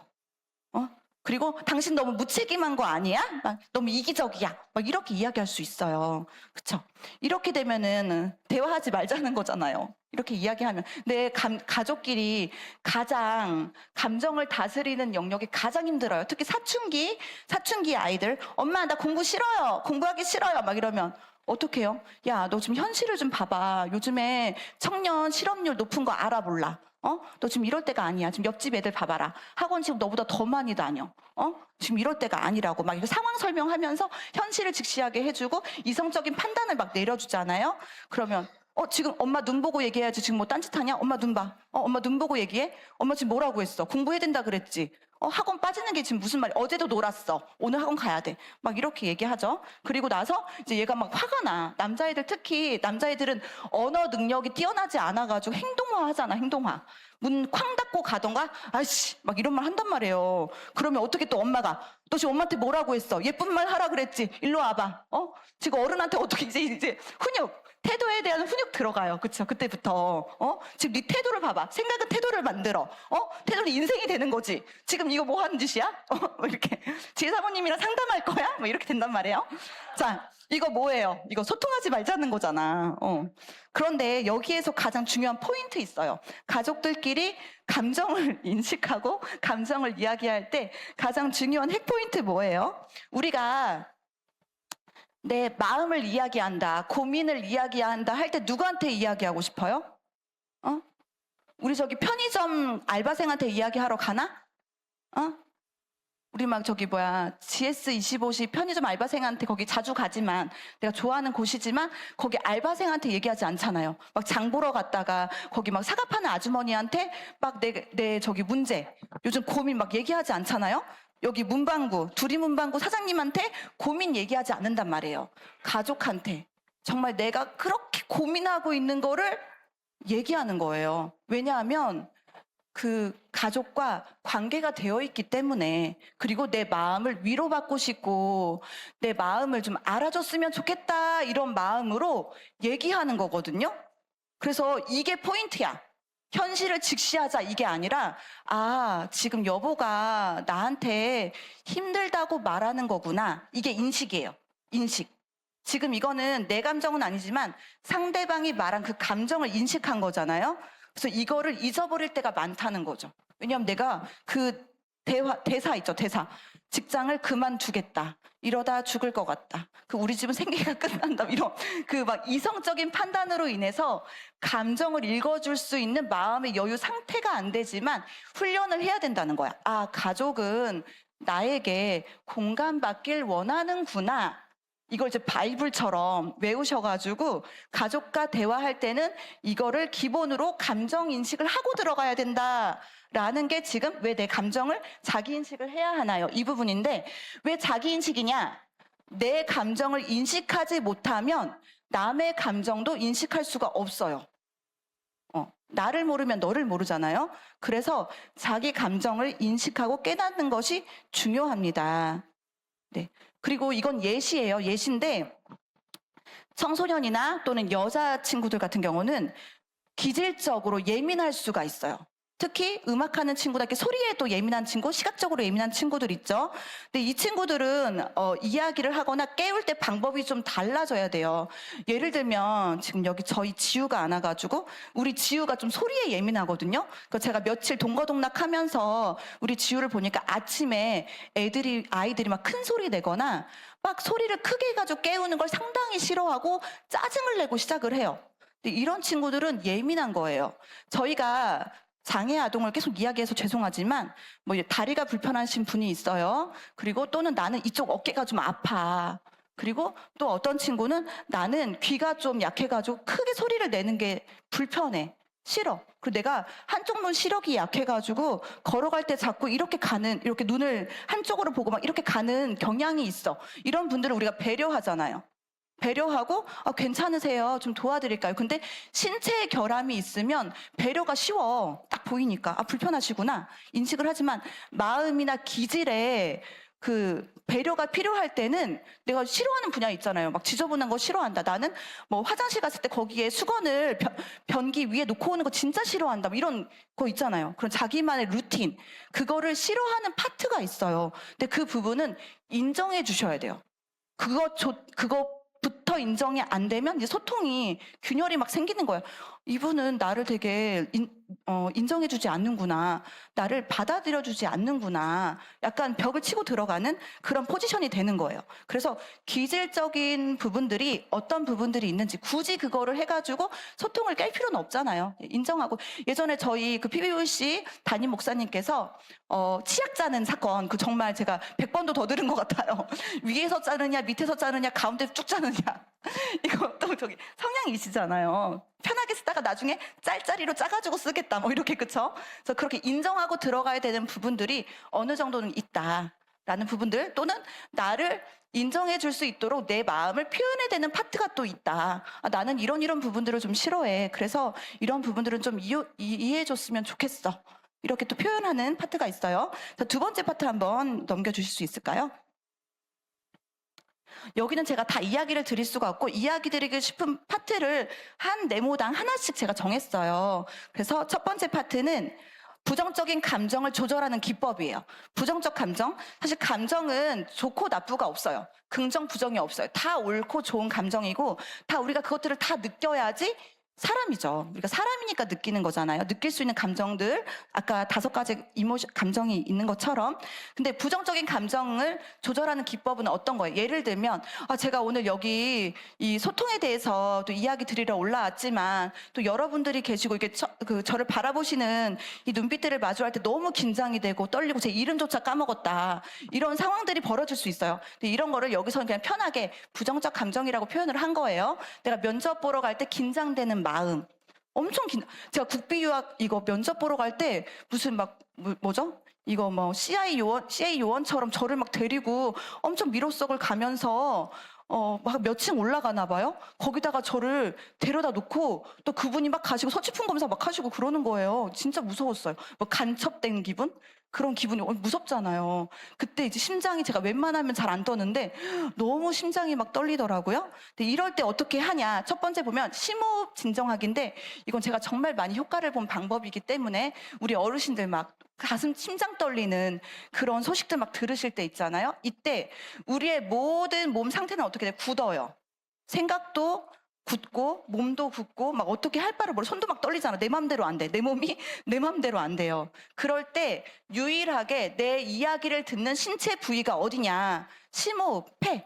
그리고 당신 너무 무책임한 거 아니야? 막 너무 이기적이야. 막 이렇게 이야기할 수 있어요. 그쵸? 이렇게 되면은 대화하지 말자는 거잖아요. 이렇게 이야기하면 내 가족끼리 가장 감정을 다스리는 영역이 가장 힘들어요. 특히 사춘기 아이들 엄마 나 공부 싫어요. 공부하기 싫어요. 막 이러면 어떡해요? 야, 너 지금 현실을 좀 봐봐. 요즘에 청년 실업률 높은 거 알아 몰라? 너 지금 이럴 때가 아니야. 지금 옆집 애들 봐봐라. 학원 지금 너보다 더 많이 다녀. 지금 이럴 때가 아니라고. 막 이거 상황 설명하면서 현실을 직시하게 해주고 이성적인 판단을 막 내려주잖아요. 그러면 지금 엄마 눈 보고 얘기해야지. 지금 뭐 딴짓하냐? 엄마 눈 봐. 엄마 눈 보고 얘기해? 엄마 지금 뭐라고 했어? 공부해야 된다 그랬지? 학원 빠지는 게 지금 무슨 말이야? 어제도 놀았어. 오늘 학원 가야 돼. 막 이렇게 얘기하죠. 그리고 나서 이제 얘가 막 화가 나. 남자애들, 특히 남자애들은 언어 능력이 뛰어나지 않아가지고 행동화 하잖아, 행동화. 문 쾅 닫고 가던가, 아이씨, 막 이런 말 한단 말이에요. 그러면 어떻게 또 엄마가, 너 지금 엄마한테 뭐라고 했어? 예쁜 말 하라 그랬지? 일로 와봐. 지금 어른한테 어떻게 이제 훈육, 태도에 대한 훈육 들어가요. 그쵸? 그때부터. 지금 네 태도를 봐봐. 생각은 태도를 만들어. 태도는 인생이 되는 거지. 지금 이거 뭐 하는 짓이야? 뭐 이렇게. 지혜사모님이랑 상담할 거야? 뭐 이렇게 된단 말이에요. 자, 이거 뭐예요? 이거 소통하지 말자는 거잖아. 그런데 여기에서 가장 중요한 포인트 있어요. 가족들끼리 감정을 인식하고 감정을 이야기할 때 가장 중요한 핵포인트 뭐예요? 우리가 내 마음을 이야기한다, 고민을 이야기한다 할 때 누구한테 이야기하고 싶어요? 우리 저기 편의점 알바생한테 이야기하러 가나? 우리 막 저기 GS25시 편의점 알바생한테 거기 자주 가지만 내가 좋아하는 곳이지만 거기 알바생한테 얘기하지 않잖아요. 막 장 보러 갔다가 거기 막 사과 파는 아주머니한테 막 내 저기 문제, 요즘 고민 막 얘기하지 않잖아요. 여기 문방구, 두리 문방구 사장님한테 고민 얘기하지 않는단 말이에요. 가족한테 정말 내가 그렇게 고민하고 있는 거를 얘기하는 거예요. 왜냐하면 그 가족과 관계가 되어 있기 때문에, 그리고 내 마음을 위로받고 싶고 내 마음을 좀 알아줬으면 좋겠다 이런 마음으로 얘기하는 거거든요. 그래서 이게 포인트야. 현실을 직시하자 이게 아니라, 지금 여보가 나한테 힘들다고 말하는 거구나. 이게 인식이에요. 인식. 지금 이거는 내 감정은 아니지만 상대방이 말한 그 감정을 인식한 거잖아요. 그래서 이거를 잊어버릴 때가 많다는 거죠. 왜냐하면 내가 그 대사 있죠, 대사. 직장을 그만두겠다. 이러다 죽을 것 같다. 우리 집은 생계가 끝난다. 이런 막 이성적인 판단으로 인해서 감정을 읽어줄 수 있는 마음의 여유 상태가 안 되지만 훈련을 해야 된다는 거야. 가족은 나에게 공감받길 원하는구나. 이걸 이제 바이블처럼 외우셔가지고 가족과 대화할 때는 이거를 기본으로 감정 인식을 하고 들어가야 된다라는 게 지금 왜 내 감정을 자기 인식을 해야 하나요? 이 부분인데, 왜 자기 인식이냐? 내 감정을 인식하지 못하면 남의 감정도 인식할 수가 없어요. 나를 모르면 너를 모르잖아요. 그래서 자기 감정을 인식하고 깨닫는 것이 중요합니다. 네. 그리고 이건 예시예요. 예시인데 청소년이나 또는 여자친구들 같은 경우는 기질적으로 예민할 수가 있어요. 특히 음악하는 친구들, 이렇게 소리에 또 예민한 친구, 시각적으로 예민한 친구들 있죠. 근데 이 친구들은 이야기를 하거나 깨울 때 방법이 좀 달라져야 돼요. 예를 들면 지금 여기 저희 지우가 안 와가지고 우리 지우가 좀 소리에 예민하거든요. 그래서 제가 며칠 동거동락하면서 우리 지우를 보니까 아침에 아이들이 막 큰 소리 내거나 막 소리를 크게 해가지고 깨우는 걸 상당히 싫어하고 짜증을 내고 시작을 해요. 근데 이런 친구들은 예민한 거예요. 저희가 장애 아동을 계속 이야기해서 죄송하지만 다리가 불편하신 분이 있어요. 그리고 또는 나는 이쪽 어깨가 좀 아파. 그리고 또 어떤 친구는 나는 귀가 좀 약해가지고 크게 소리를 내는 게 불편해. 싫어. 그리고 내가 한쪽 눈 시력이 약해가지고 걸어갈 때 자꾸 이렇게 눈을 한쪽으로 보고 막 이렇게 가는 경향이 있어. 이런 분들을 우리가 배려하잖아요. 배려하고 괜찮으세요? 좀 도와드릴까요? 근데 신체의 결함이 있으면 배려가 쉬워. 딱 보이니까 불편하시구나 인식을 하지만 마음이나 기질에 배려가 필요할 때는 내가 싫어하는 분야 있잖아요. 막 지저분한 거 싫어한다. 나는 화장실 갔을 때 거기에 수건을 변기 위에 놓고 오는 거 진짜 싫어한다. 이런 거 있잖아요. 그런 자기만의 루틴. 그거를 싫어하는 파트가 있어요. 근데 그 부분은 인정해 주셔야 돼요. 그거부터 인정이 안 되면 이제 소통이 균열이 막 생기는 거예요. 이분은 나를 되게 인정해주지 않는구나. 나를 받아들여주지 않는구나. 약간 벽을 치고 들어가는 그런 포지션이 되는 거예요. 그래서 기질적인 부분들이 어떤 부분들이 있는지 굳이 그거를 해가지고 소통을 깰 필요는 없잖아요. 인정하고. 예전에 저희 PBOC 담임 목사님께서 치약 짜는 사건, 정말 제가 100번도 더 들은 것 같아요. 위에서 자르냐 밑에서 자르냐 가운데서 쭉 자르냐. 이거 또 저기 성향이시잖아요. 편하게 쓰다가 나중에 짤짤이로 짜가지고 쓰겠다. 뭐 이렇게 그쵸? 그래서 그렇게 인정하고 들어가야 되는 부분들이 어느 정도는 있다라는 부분들 또는 나를 인정해 줄 수 있도록 내 마음을 표현해야 되는 파트가 또 있다. 아, 나는 이런 부분들을 좀 싫어해. 그래서 이런 부분들은 좀 이해해 줬으면 좋겠어. 이렇게 또 표현하는 파트가 있어요. 자, 두 번째 파트 한번 넘겨주실 수 있을까요? 여기는 제가 다 이야기를 드릴 수가 없고 이야기 드리고 싶은 파트를 한 네모당 하나씩 제가 정했어요. 그래서 첫 번째 파트는 부정적인 감정을 조절하는 기법이에요. 부정적 감정, 사실 감정은 좋고 나쁘가 없어요. 긍정, 부정이 없어요. 다 옳고 좋은 감정이고 다 우리가 그것들을 다 느껴야지 사람이죠. 우리가 사람이니까 느끼는 거잖아요. 느낄 수 있는 감정들, 아까 5가지 감정이 있는 것처럼. 근데 부정적인 감정을 조절하는 기법은 어떤 거예요? 예를 들면, 제가 오늘 여기 이 소통에 대해서 또 이야기 드리러 올라왔지만, 또 여러분들이 계시고, 이게 저를 바라보시는 이 눈빛들을 마주할 때 너무 긴장이 되고 떨리고 제 이름조차 까먹었다. 이런 상황들이 벌어질 수 있어요. 근데 이런 거를 여기서는 그냥 편하게 부정적 감정이라고 표현을 한 거예요. 내가 면접 보러 갈 때 긴장되는 마음. 엄청 제가 국비유학 이거 면접 보러 갈 때 무슨 뭐죠? 이거 뭐 CA 요원처럼 저를 막 데리고 엄청 미로석을 가면서 막 몇 층 올라가나 봐요. 거기다가 저를 데려다 놓고 또 그분이 막 가시고 서치품 검사 막 하시고 그러는 거예요. 진짜 무서웠어요. 뭐 간첩된 기분? 그런 기분이 무섭잖아요. 그때 이제 심장이 제가 웬만하면 잘 안 떠는데 너무 심장이 막 떨리더라고요. 근데 이럴 때 어떻게 하냐? 첫 번째 보면 심호흡 진정하기인데 이건 제가 정말 많이 효과를 본 방법이기 때문에 우리 어르신들 막 심장 떨리는 그런 소식들 막 들으실 때 있잖아요. 이때 우리의 모든 몸 상태는 어떻게 돼? 굳어요. 생각도 굳고 몸도 굳고 막 어떻게 할 바를 몰라. 손도 막 떨리잖아. 내 맘대로 안 돼. 내 몸이 내 맘대로 안 돼요. 그럴 때 유일하게 내 이야기를 듣는 신체 부위가 어디냐? 심호흡, 폐,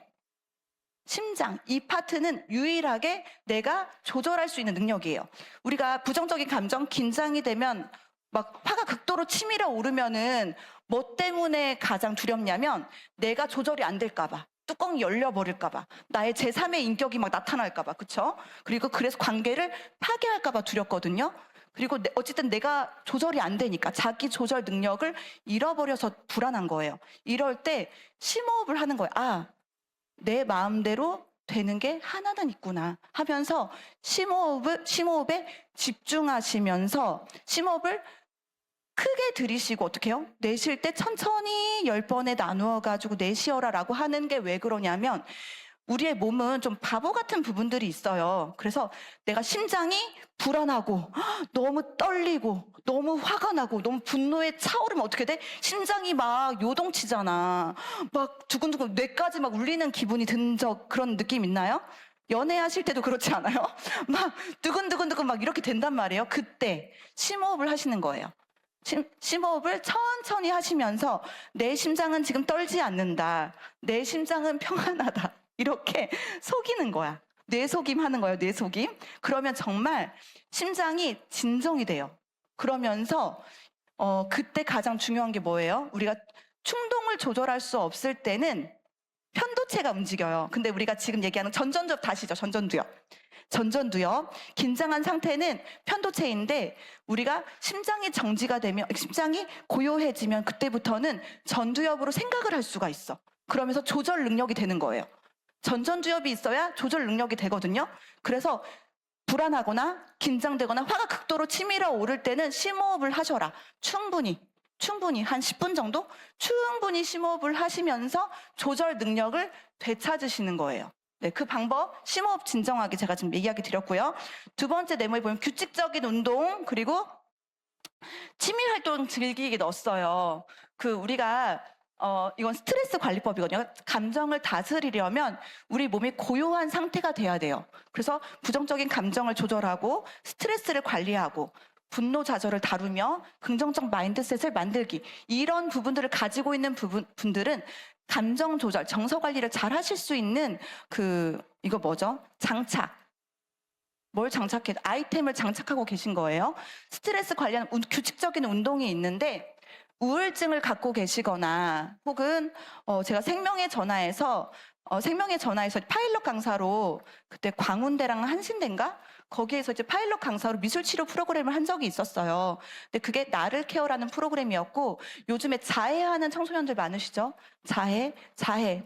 심장, 이 파트는 유일하게 내가 조절할 수 있는 능력이에요. 우리가 부정적인 감정, 긴장이 되면 막 화가 극도로 치밀어 오르면은 뭐 때문에 가장 두렵냐면 내가 조절이 안 될까 봐. 뚜껑이 열려버릴까 봐. 나의 제3의 인격이 막 나타날까 봐. 그쵸? 그리고 그래서 관계를 파괴할까 봐 두렵거든요. 그리고 어쨌든 내가 조절이 안 되니까 자기 조절 능력을 잃어버려서 불안한 거예요. 이럴 때 심호흡을 하는 거예요. 내 마음대로 되는 게 하나는 있구나 하면서 심호흡에 집중하시면서 심호흡을 크게 들이쉬고 어떻게 해요? 내쉴 때 천천히 10번에 나누어 가지고 내쉬어라라고 하는 게 왜 그러냐면 우리의 몸은 좀 바보 같은 부분들이 있어요. 그래서 내가 심장이 불안하고 너무 떨리고 너무 화가 나고 너무 분노에 차오르면 어떻게 돼? 심장이 막 요동치잖아. 막 두근두근 뇌까지 막 울리는 기분이 든 그런 느낌 있나요? 연애하실 때도 그렇지 않아요? 막 두근두근두근 막 이렇게 된단 말이에요. 그때 심호흡을 하시는 거예요. 심호흡을 천천히 하시면서 내 심장은 지금 떨지 않는다. 내 심장은 평안하다. 이렇게 속이는 거야. 뇌속임 하는 거예요. 뇌속임. 그러면 정말 심장이 진정이 돼요. 그러면서 그때 가장 중요한 게 뭐예요? 우리가 충동을 조절할 수 없을 때는 편도체가 움직여요. 근데 우리가 지금 얘기하는 전전두엽 다시죠. 전전두엽. 긴장한 상태는 편도체인데 우리가 심장이 정지가 되면 심장이 고요해지면 그때부터는 전두엽으로 생각을 할 수가 있어. 그러면서 조절 능력이 되는 거예요. 전전두엽이 있어야 조절 능력이 되거든요. 그래서 불안하거나 긴장되거나 화가 극도로 치밀어 오를 때는 심호흡을 하셔라. 충분히 한 10분 정도 충분히 심호흡을 하시면서 조절 능력을 되찾으시는 거예요. 네, 그 방법 심호흡 진정하기 제가 지금 이야기 드렸고요. 두 번째 네모에 보면 규칙적인 운동 그리고 취미 활동 즐기기 넣었어요. 우리가 이건 스트레스 관리법이거든요. 감정을 다스리려면 우리 몸이 고요한 상태가 돼야 돼요. 그래서 부정적인 감정을 조절하고 스트레스를 관리하고 분노 좌절을 다루며 긍정적 마인드셋을 만들기 이런 부분들을 가지고 있는 분들은 감정 조절, 정서 관리를 잘 하실 수 있는 이거 뭐죠? 뭘 장착해? 아이템을 장착하고 계신 거예요. 스트레스 관리하는 규칙적인 운동이 있는데 우울증을 갖고 계시거나 혹은 제가 생명의 전화에서 생명의 전화에서 파일럿 강사로 그때 광운대랑 한신대인가? 거기에서 이제 파일럿 강사로 미술치료 프로그램을 한 적이 있었어요. 근데 그게 나를 케어라는 프로그램이었고 요즘에 자해하는 청소년들 많으시죠? 자해.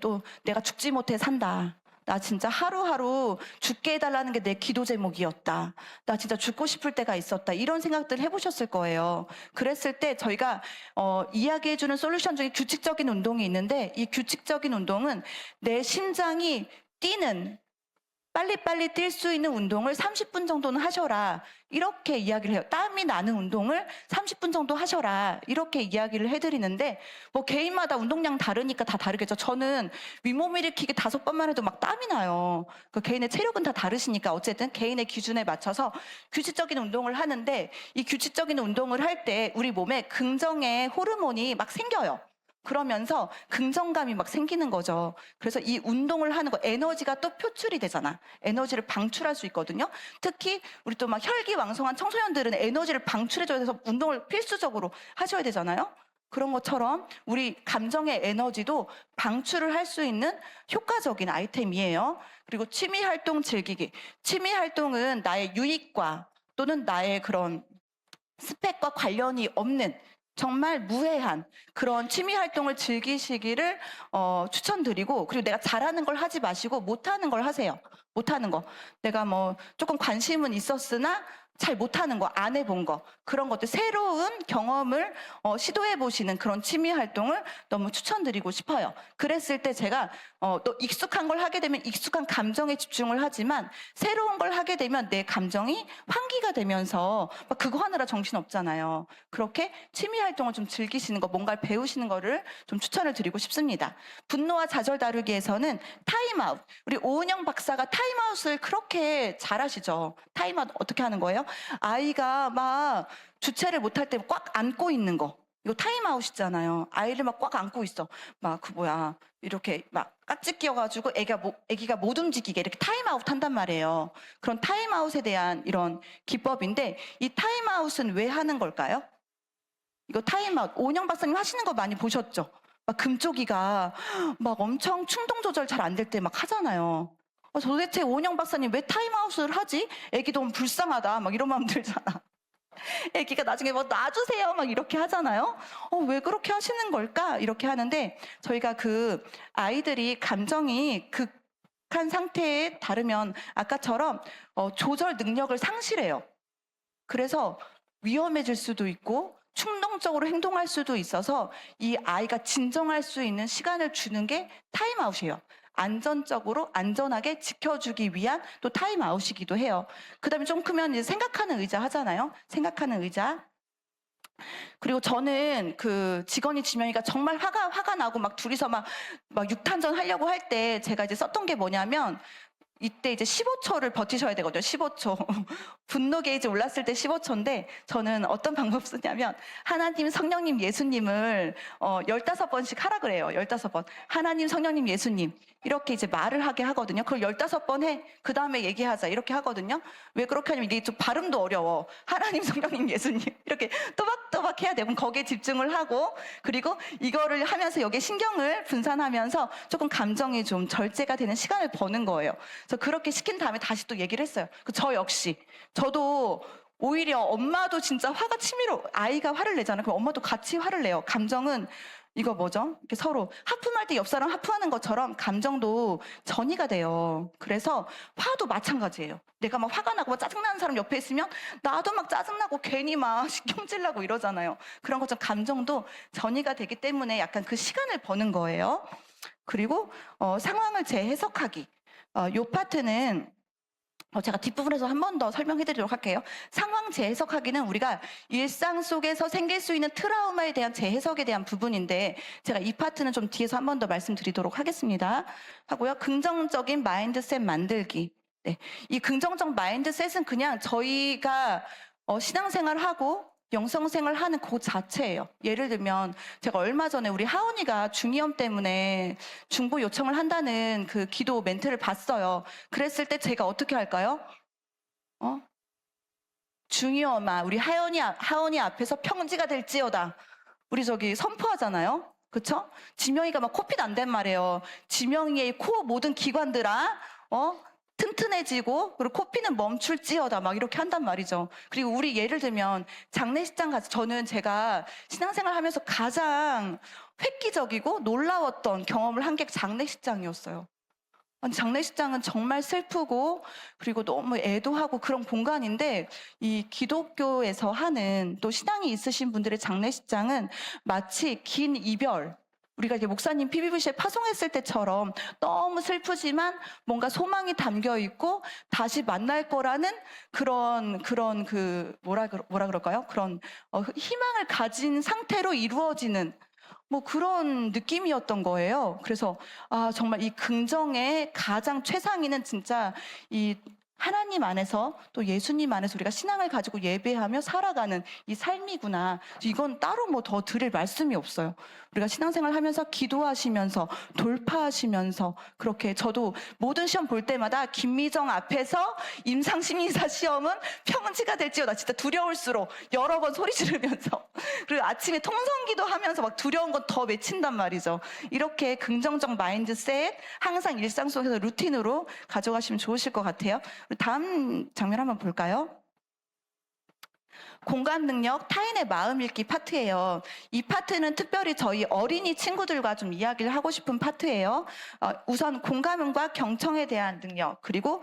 또 내가 죽지 못해 산다. 나 진짜 하루하루 죽게 해달라는 게 내 기도 제목이었다. 나 진짜 죽고 싶을 때가 있었다. 이런 생각들 해보셨을 거예요. 그랬을 때 저희가 이야기해주는 솔루션 중에 규칙적인 운동이 있는데 이 규칙적인 운동은 내 심장이 뛰는 빨리빨리 뛸 수 있는 운동을 30분 정도는 하셔라. 이렇게 이야기를 해요. 땀이 나는 운동을 30분 정도 하셔라. 이렇게 이야기를 해드리는데 뭐 개인마다 운동량 다르니까 다 다르겠죠. 저는 윗몸 일으키기 5번만 해도 막 땀이 나요. 그 개인의 체력은 다 다르시니까 어쨌든 개인의 기준에 맞춰서 규칙적인 운동을 하는데 이 규칙적인 운동을 할 때 우리 몸에 긍정의 호르몬이 막 생겨요. 그러면서 긍정감이 막 생기는 거죠. 그래서 이 운동을 하는 거 에너지가 또 표출이 되잖아. 에너지를 방출할 수 있거든요. 특히 우리 또 막 혈기왕성한 청소년들은 에너지를 방출해줘야 돼서 운동을 필수적으로 하셔야 되잖아요. 그런 것처럼 우리 감정의 에너지도 방출을 할 수 있는 효과적인 아이템이에요. 그리고 취미 활동 즐기기. 취미 활동은 나의 유익과 또는 나의 그런 스펙과 관련이 없는 정말 무해한 그런 취미 활동을 즐기시기를 추천드리고 그리고 내가 잘하는 걸 하지 마시고 못하는 걸 하세요. 못하는 거. 내가 뭐 조금 관심은 있었으나 잘 못하는 거, 안 해본 거 그런 것들 새로운 경험을 시도해 보시는 그런 취미 활동을 너무 추천드리고 싶어요. 그랬을 때 제가 또 익숙한 걸 하게 되면 익숙한 감정에 집중을 하지만 새로운 걸 하게 되면 내 감정이 환기가 되면서 막 그거 하느라 정신 없잖아요. 그렇게 취미 활동을 좀 즐기시는 거, 뭔가를 배우시는 거를 좀 추천을 드리고 싶습니다. 분노와 좌절 다루기에서는 타임아웃. 우리 오은영 박사가 타임아웃을 그렇게 잘하시죠. 타임아웃 어떻게 하는 거예요? 아이가 막 주체를 못할 때 꽉 안고 있는 거. 이거 타임아웃이잖아요. 아이를 막 꽉 안고 있어. 막 이렇게 막 깍지 끼워가지고 애기가 못 움직이게 이렇게 타임아웃 한단 말이에요. 그런 타임아웃에 대한 이런 기법인데 이 타임아웃은 왜 하는 걸까요? 이거 타임아웃 오은영 박사님 하시는 거 많이 보셨죠? 막 금쪽이가 막 엄청 충동 조절 잘 안 될 때 막 하잖아요. 도대체 오은영 박사님 왜 타임아웃을 하지? 애기 너무 불쌍하다 막 이런 마음 들잖아. 애기가 나중에 뭐 놔주세요 막 이렇게 하잖아요. 왜 그렇게 하시는 걸까? 이렇게 하는데 저희가 그 아이들이 감정이 극한 상태에 따르면 아까처럼 조절 능력을 상실해요. 그래서 위험해질 수도 있고 충동적으로 행동할 수도 있어서 이 아이가 진정할 수 있는 시간을 주는 게 타임아웃이에요. 안전적으로 안전하게 지켜주기 위한 또 타임아웃이기도 해요. 그 다음에 좀 크면 이제 생각하는 의자 하잖아요. 생각하는 의자. 그리고 저는 그 직원이 지명이가 정말 화가 나고 막 둘이서 막 육탄전 하려고 할 때 제가 이제 썼던 게 뭐냐면 이때 이제 15초를 버티셔야 되거든요. 15초. 분노 게이지 올랐을 때 15초인데 저는 어떤 방법 쓰냐면 하나님, 성령님, 예수님을 15번씩 하라 그래요. 15번. 하나님, 성령님, 예수님. 이렇게 이제 말을 하게 하거든요. 그걸 15번 해. 그 다음에 얘기하자. 이렇게 하거든요. 왜 그렇게 하냐면 이게 좀 발음도 어려워. 하나님, 성령님, 예수님. 이렇게 또박또박 해야 돼요. 그럼 거기에 집중을 하고 그리고 이거를 하면서 여기에 신경을 분산하면서 조금 감정이 좀 절제가 되는 시간을 버는 거예요. 그래서 그렇게 시킨 다음에 다시 또 얘기를 했어요. 저 역시. 저도 오히려 엄마도 진짜 화가 치밀어. 아이가 화를 내잖아요. 그럼 엄마도 같이 화를 내요. 감정은 이거 뭐죠? 이렇게 서로 하품할 때 옆 사람 하품하는 것처럼 감정도 전이가 돼요. 그래서 화도 마찬가지예요. 내가 막 화가 나고 막 짜증나는 사람 옆에 있으면 나도 막 짜증나고 괜히 막 신경질 나고 이러잖아요. 그런 것처럼 감정도 전이가 되기 때문에 약간 그 시간을 버는 거예요. 그리고 상황을 재해석하기. 요 파트는 제가 뒷부분에서 한 번 더 설명해 드리도록 할게요. 상황 재해석하기는 우리가 일상 속에서 생길 수 있는 트라우마에 대한 재해석에 대한 부분인데 제가 이 파트는 좀 뒤에서 한 번 더 말씀드리도록 하겠습니다. 하고요. 긍정적인 마인드셋 만들기. 네. 이 긍정적 마인드셋은 그냥 저희가 신앙생활하고 영성생활 하는 그 자체예요. 예를 들면 제가 얼마 전에 우리 하은이가 중이염 때문에 중보 요청을 한다는 그 기도 멘트를 봤어요. 그랬을 때 제가 어떻게 할까요? 중이염아 우리 하은이 앞에서 평지가 될지어다. 우리 저기 선포하잖아요. 그쵸? 지명이가 막 코피 난단 말이에요. 지명이의 코 모든 기관들아, 튼튼해지고, 그리고 코피는 멈출지어다, 막 이렇게 한단 말이죠. 그리고 우리 예를 들면, 장례식장 가서, 저는 제가 신앙생활 하면서 가장 획기적이고 놀라웠던 경험을 한 게 장례식장이었어요. 아니, 장례식장은 정말 슬프고 그리고 너무 애도하고 그런 공간인데 이 기독교에서 하는 또 신앙이 있으신 분들의 장례식장은 마치 긴 이별, 우리가 이렇게 목사님 PBVC에 파송했을 때처럼 너무 슬프지만 뭔가 소망이 담겨 있고 다시 만날 거라는 그런 뭐라 그럴까요? 그런 희망을 가진 상태로 이루어지는 뭐 그런 느낌이었던 거예요. 그래서 정말 이 긍정의 가장 최상위는 진짜 이 하나님 안에서 또 예수님 안에서 우리가 신앙을 가지고 예배하며 살아가는 이 삶이구나. 이건 따로 뭐 더 드릴 말씀이 없어요. 우리가 신앙생활 하면서 기도하시면서 돌파하시면서 그렇게 저도 모든 시험 볼 때마다 김미정 앞에서 임상심리사 시험은 평지가 될지어다. 진짜 두려울수록 여러 번 소리 지르면서 그리고 아침에 통성기도 하면서 막 두려운 건 더 외친단 말이죠. 이렇게 긍정적 마인드셋 항상 일상 속에서 루틴으로 가져가시면 좋으실 것 같아요. 다음 장면 한번 볼까요? 공감 능력, 타인의 마음 읽기 파트예요. 이 파트는 특별히 저희 어린이 친구들과 좀 이야기를 하고 싶은 파트예요. 우선 공감과 경청에 대한 능력, 그리고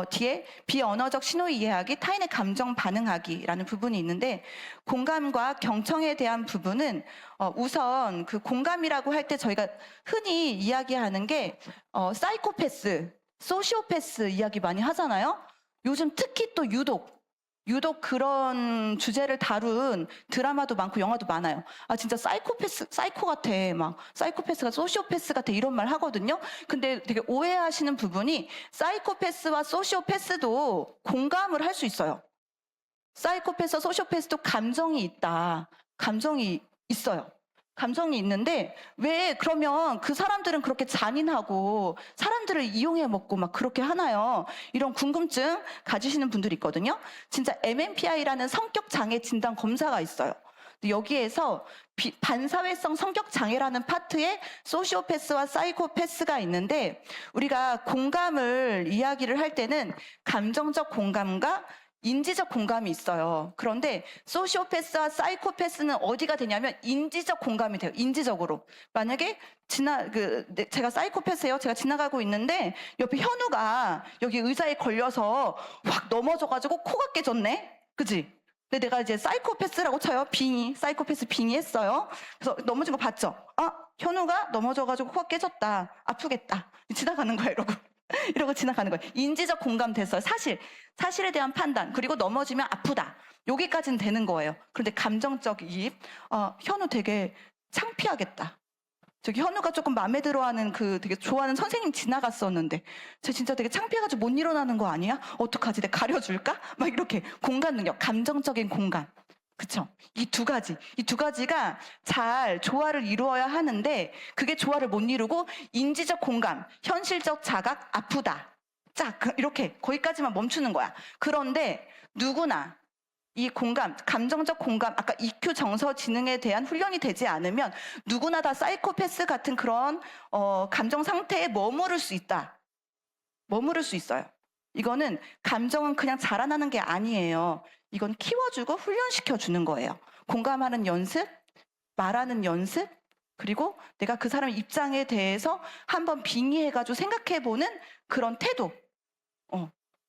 뒤에 비언어적 신호 이해하기, 타인의 감정 반응하기라는 부분이 있는데 공감과 경청에 대한 부분은 우선 그 공감이라고 할 때 저희가 흔히 이야기하는 게 사이코패스, 소시오패스 이야기 많이 하잖아요. 요즘 특히 또 유독 그런 주제를 다룬 드라마도 많고 영화도 많아요. 진짜 사이코 같아. 막 사이코패스가 소시오패스 같아. 이런 말 하거든요. 근데 되게 오해하시는 부분이 사이코패스와 소시오패스도 공감을 할 수 있어요. 사이코패스와 소시오패스도 감정이 있다. 감정이 있어요. 감정이 있는데 왜 그러면 그 사람들은 그렇게 잔인하고 사람들을 이용해 먹고 막 그렇게 하나요? 이런 궁금증 가지시는 분들이 있거든요. 진짜 MMPI라는 성격 장애 진단 검사가 있어요. 여기에서 반사회성 성격 장애라는 파트에 소시오패스와 사이코패스가 있는데 우리가 공감을 이야기를 할 때는 감정적 공감과 인지적 공감이 있어요. 그런데 소시오패스와 사이코패스는 어디가 되냐면 인지적 공감이 돼요. 인지적으로. 만약에 제가 사이코패스예요. 제가 지나가고 있는데 옆에 현우가 여기 의자에 걸려서 확 넘어져가지고 코가 깨졌네. 그지? 근데 내가 이제 사이코패스라고 쳐요. 사이코패스 했어요. 그래서 넘어진 거 봤죠? 현우가 넘어져가지고 코가 깨졌다. 아프겠다. 지나가는 거야, 이러고 지나가는 거예요. 인지적 공감 됐어요. 사실에 대한 판단, 그리고 넘어지면 아프다. 여기까지는 되는 거예요. 그런데 감정적 이입, 현우 되게 창피하겠다. 저기 현우가 조금 마음에 들어하는 되게 좋아하는 선생님 지나갔었는데 쟤 진짜 되게 창피해가지고 못 일어나는 거 아니야? 어떡하지? 내가 가려줄까? 막 이렇게 공감 능력, 감정적인 공감. 그쵸? 이 두 가지가 잘 조화를 이루어야 하는데 그게 조화를 못 이루고 인지적 공감, 현실적 자각, 아프다. 짝 이렇게 거기까지만 멈추는 거야. 그런데 누구나 이 공감, 감정적 공감, 아까 EQ 정서 지능에 대한 훈련이 되지 않으면 누구나 다 사이코패스 같은 그런 감정 상태에 머무를 수 있다. 머무를 수 있어요. 이거는 감정은 그냥 자라나는 게 아니에요. 이건 키워주고 훈련시켜주는 거예요. 공감하는 연습, 말하는 연습, 그리고 내가 그 사람의 입장에 대해서 한번 빙의해가지고 생각해보는 그런 태도.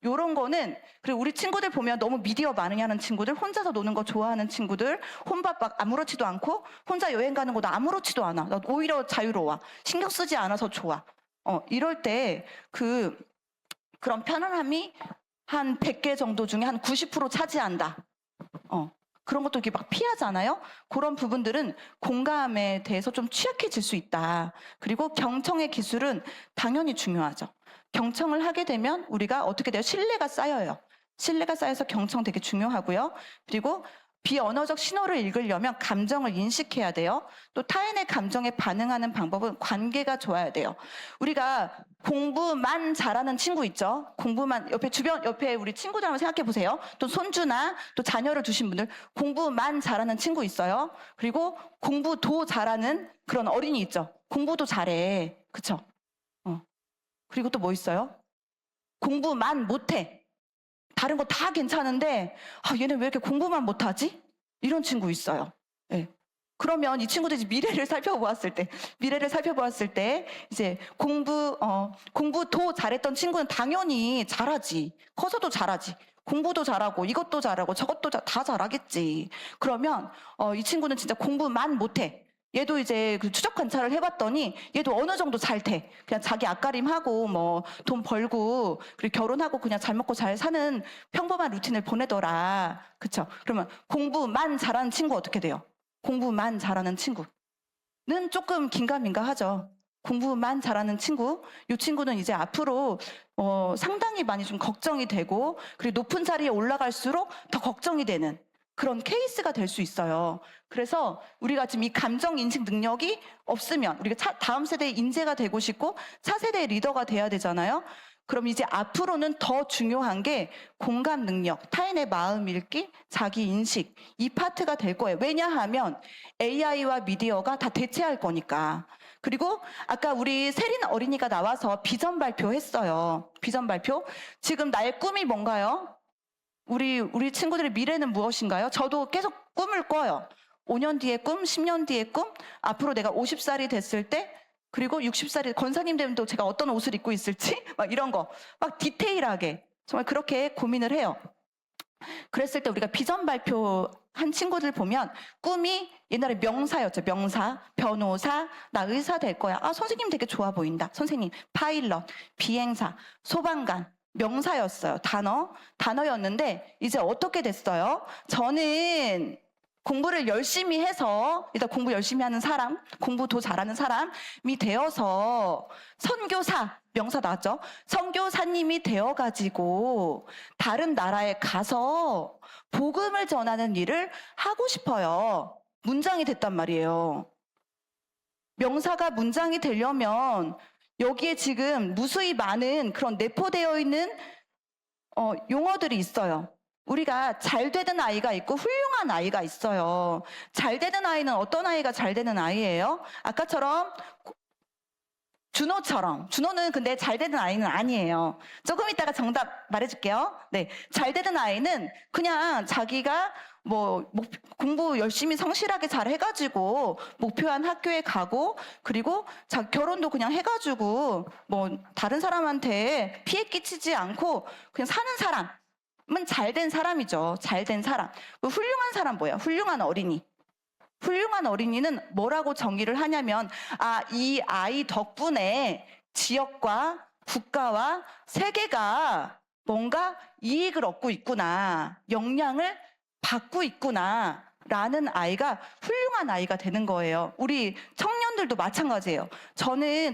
요런 거는, 그리고 우리 친구들 보면 너무 미디어 많으냐 하는 친구들, 혼자서 노는 거 좋아하는 친구들, 혼밥 막 아무렇지도 않고, 혼자 여행 가는 것도 아무렇지도 않아. 나 오히려 자유로워. 신경 쓰지 않아서 좋아. 이럴 때 그런 편안함이 한 100개 정도 중에 한 90% 차지한다. 그런 것도 이렇게 막 피하잖아요. 그런 부분들은 공감에 대해서 좀 취약해질 수 있다. 그리고 경청의 기술은 당연히 중요하죠. 경청을 하게 되면 우리가 어떻게 돼요? 신뢰가 쌓여요. 신뢰가 쌓여서 경청 되게 중요하고요. 그리고 비언어적 신호를 읽으려면 감정을 인식해야 돼요. 또 타인의 감정에 반응하는 방법은 관계가 좋아야 돼요. 우리가 공부만 잘하는 친구 있죠? 공부만, 옆에 우리 친구들 한번 생각해 보세요. 또 손주나 또 자녀를 두신 분들, 공부만 잘하는 친구 있어요. 그리고 공부도 잘하는 그런 어린이 있죠? 공부도 잘해. 그쵸? 그리고 또 뭐 있어요? 공부만 못해. 다른 거 다 괜찮은데 얘는 왜 이렇게 공부만 못하지? 이런 친구 있어요. 네. 그러면 이 친구들이 미래를 살펴보았을 때 이제 공부도 잘했던 친구는 당연히 잘하지. 커서도 잘하지. 공부도 잘하고 이것도 잘하고 저것도 다 잘하겠지. 그러면 이 친구는 진짜 공부만 못해. 얘도 이제 그 추적 관찰을 해봤더니 얘도 어느 정도 잘 돼. 그냥 자기 앞가림하고 뭐 돈 벌고 그리고 결혼하고 그냥 잘 먹고 잘 사는 평범한 루틴을 보내더라. 그쵸? 그러면 공부만 잘하는 친구 어떻게 돼요? 공부만 잘하는 친구는 조금 긴가민가 하죠. 공부만 잘하는 친구, 이 친구는 이제 앞으로 상당히 많이 좀 걱정이 되고 그리고 높은 자리에 올라갈수록 더 걱정이 되는 그런 케이스가 될 수 있어요. 그래서 우리가 지금 이 감정 인식 능력이 없으면 우리가 다음 세대의 인재가 되고 싶고 차세대의 리더가 돼야 되잖아요. 그럼 이제 앞으로는 더 중요한 게 공감 능력, 타인의 마음 읽기, 자기 인식 이 파트가 될 거예요. 왜냐하면 AI와 미디어가 다 대체할 거니까. 그리고 아까 우리 세린 어린이가 나와서 비전 발표했어요. 비전 발표. 지금 나의 꿈이 뭔가요? 우리 친구들의 미래는 무엇인가요? 저도 계속 꿈을 꿔요. 5년 뒤의 꿈, 10년 뒤의 꿈, 앞으로 내가 50살이 됐을 때, 그리고 60살이 권사님 되면 또 제가 어떤 옷을 입고 있을지, 막 이런 거, 막 디테일하게 정말 그렇게 고민을 해요. 그랬을 때 우리가 비전 발표한 친구들 보면 꿈이 옛날에 명사였죠. 명사, 변호사, 나 의사 될 거야. 선생님 되게 좋아 보인다. 선생님, 파일럿, 비행사, 소방관. 명사였어요. 단어였는데 이제 어떻게 됐어요? 저는 공부를 열심히 해서 일단 공부 열심히 하는 사람, 공부도 잘하는 사람이 되어서 선교사, 명사 나왔죠? 선교사님이 되어가지고 다른 나라에 가서 복음을 전하는 일을 하고 싶어요. 문장이 됐단 말이에요. 명사가 문장이 되려면 여기에 지금 무수히 많은 그런 내포되어 있는 용어들이 있어요. 우리가 잘 되는 아이가 있고 훌륭한 아이가 있어요. 잘 되는 아이는 어떤 아이가 잘 되는 아이예요? 아까처럼 준호는 근데 잘 되는 아이는 아니에요. 조금 이따가 정답 말해줄게요. 네, 잘 되는 아이는 그냥 자기가 공부 열심히 성실하게 잘 해가지고 목표한 학교에 가고 그리고 결혼도 그냥 해가지고 다른 사람한테 피해 끼치지 않고 그냥 사는 사람은 잘된 사람이죠. 잘된 사람. 훌륭한 사람 뭐예요? 훌륭한 어린이. 훌륭한 어린이는 뭐라고 정의를 하냐면 이 아이 덕분에 지역과 국가와 세계가 뭔가 이익을 얻고 있구나. 영향을 받고 있구나 라는 아이가 훌륭한 아이가 되는 거예요. 우리 청년들도 마찬가지예요.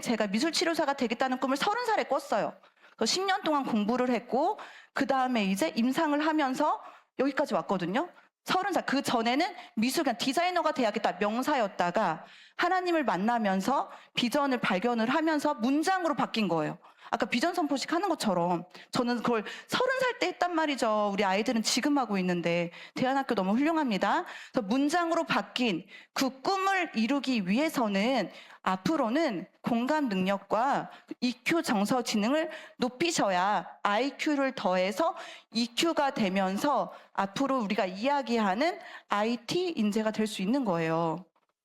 제가 미술치료사가 되겠다는 꿈을 30살에 꿨어요. 10년 동안 공부를 했고 그 다음에 이제 임상을 하면서 여기까지 왔거든요. 30살. 그 전에는 미술관 디자이너가 돼야겠다 명사였다가 하나님을 만나면서 비전을 발견을 하면서 문장으로 바뀐 거예요. 아까 비전 선포식 하는 것처럼 저는 그걸 30살 때 했단 말이죠. 우리 아이들은 지금 하고 있는데 대안학교 너무 훌륭합니다. 그래서 문장으로 바뀐 그 꿈을 이루기 위해서는 앞으로는 공감 능력과 EQ 정서 지능을 높이셔야 IQ를 더해서 EQ가 되면서 앞으로 우리가 이야기하는 IT 인재가 될 수 있는 거예요.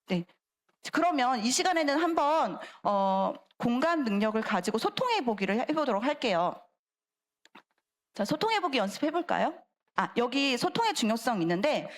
네. 그러면 이 시간에는 한번 공감 능력을 가지고 소통해 보기를 해보도록 할게요. 자, 소통해 보기 연습해 볼까요? 여기 소통의 중요성 있는데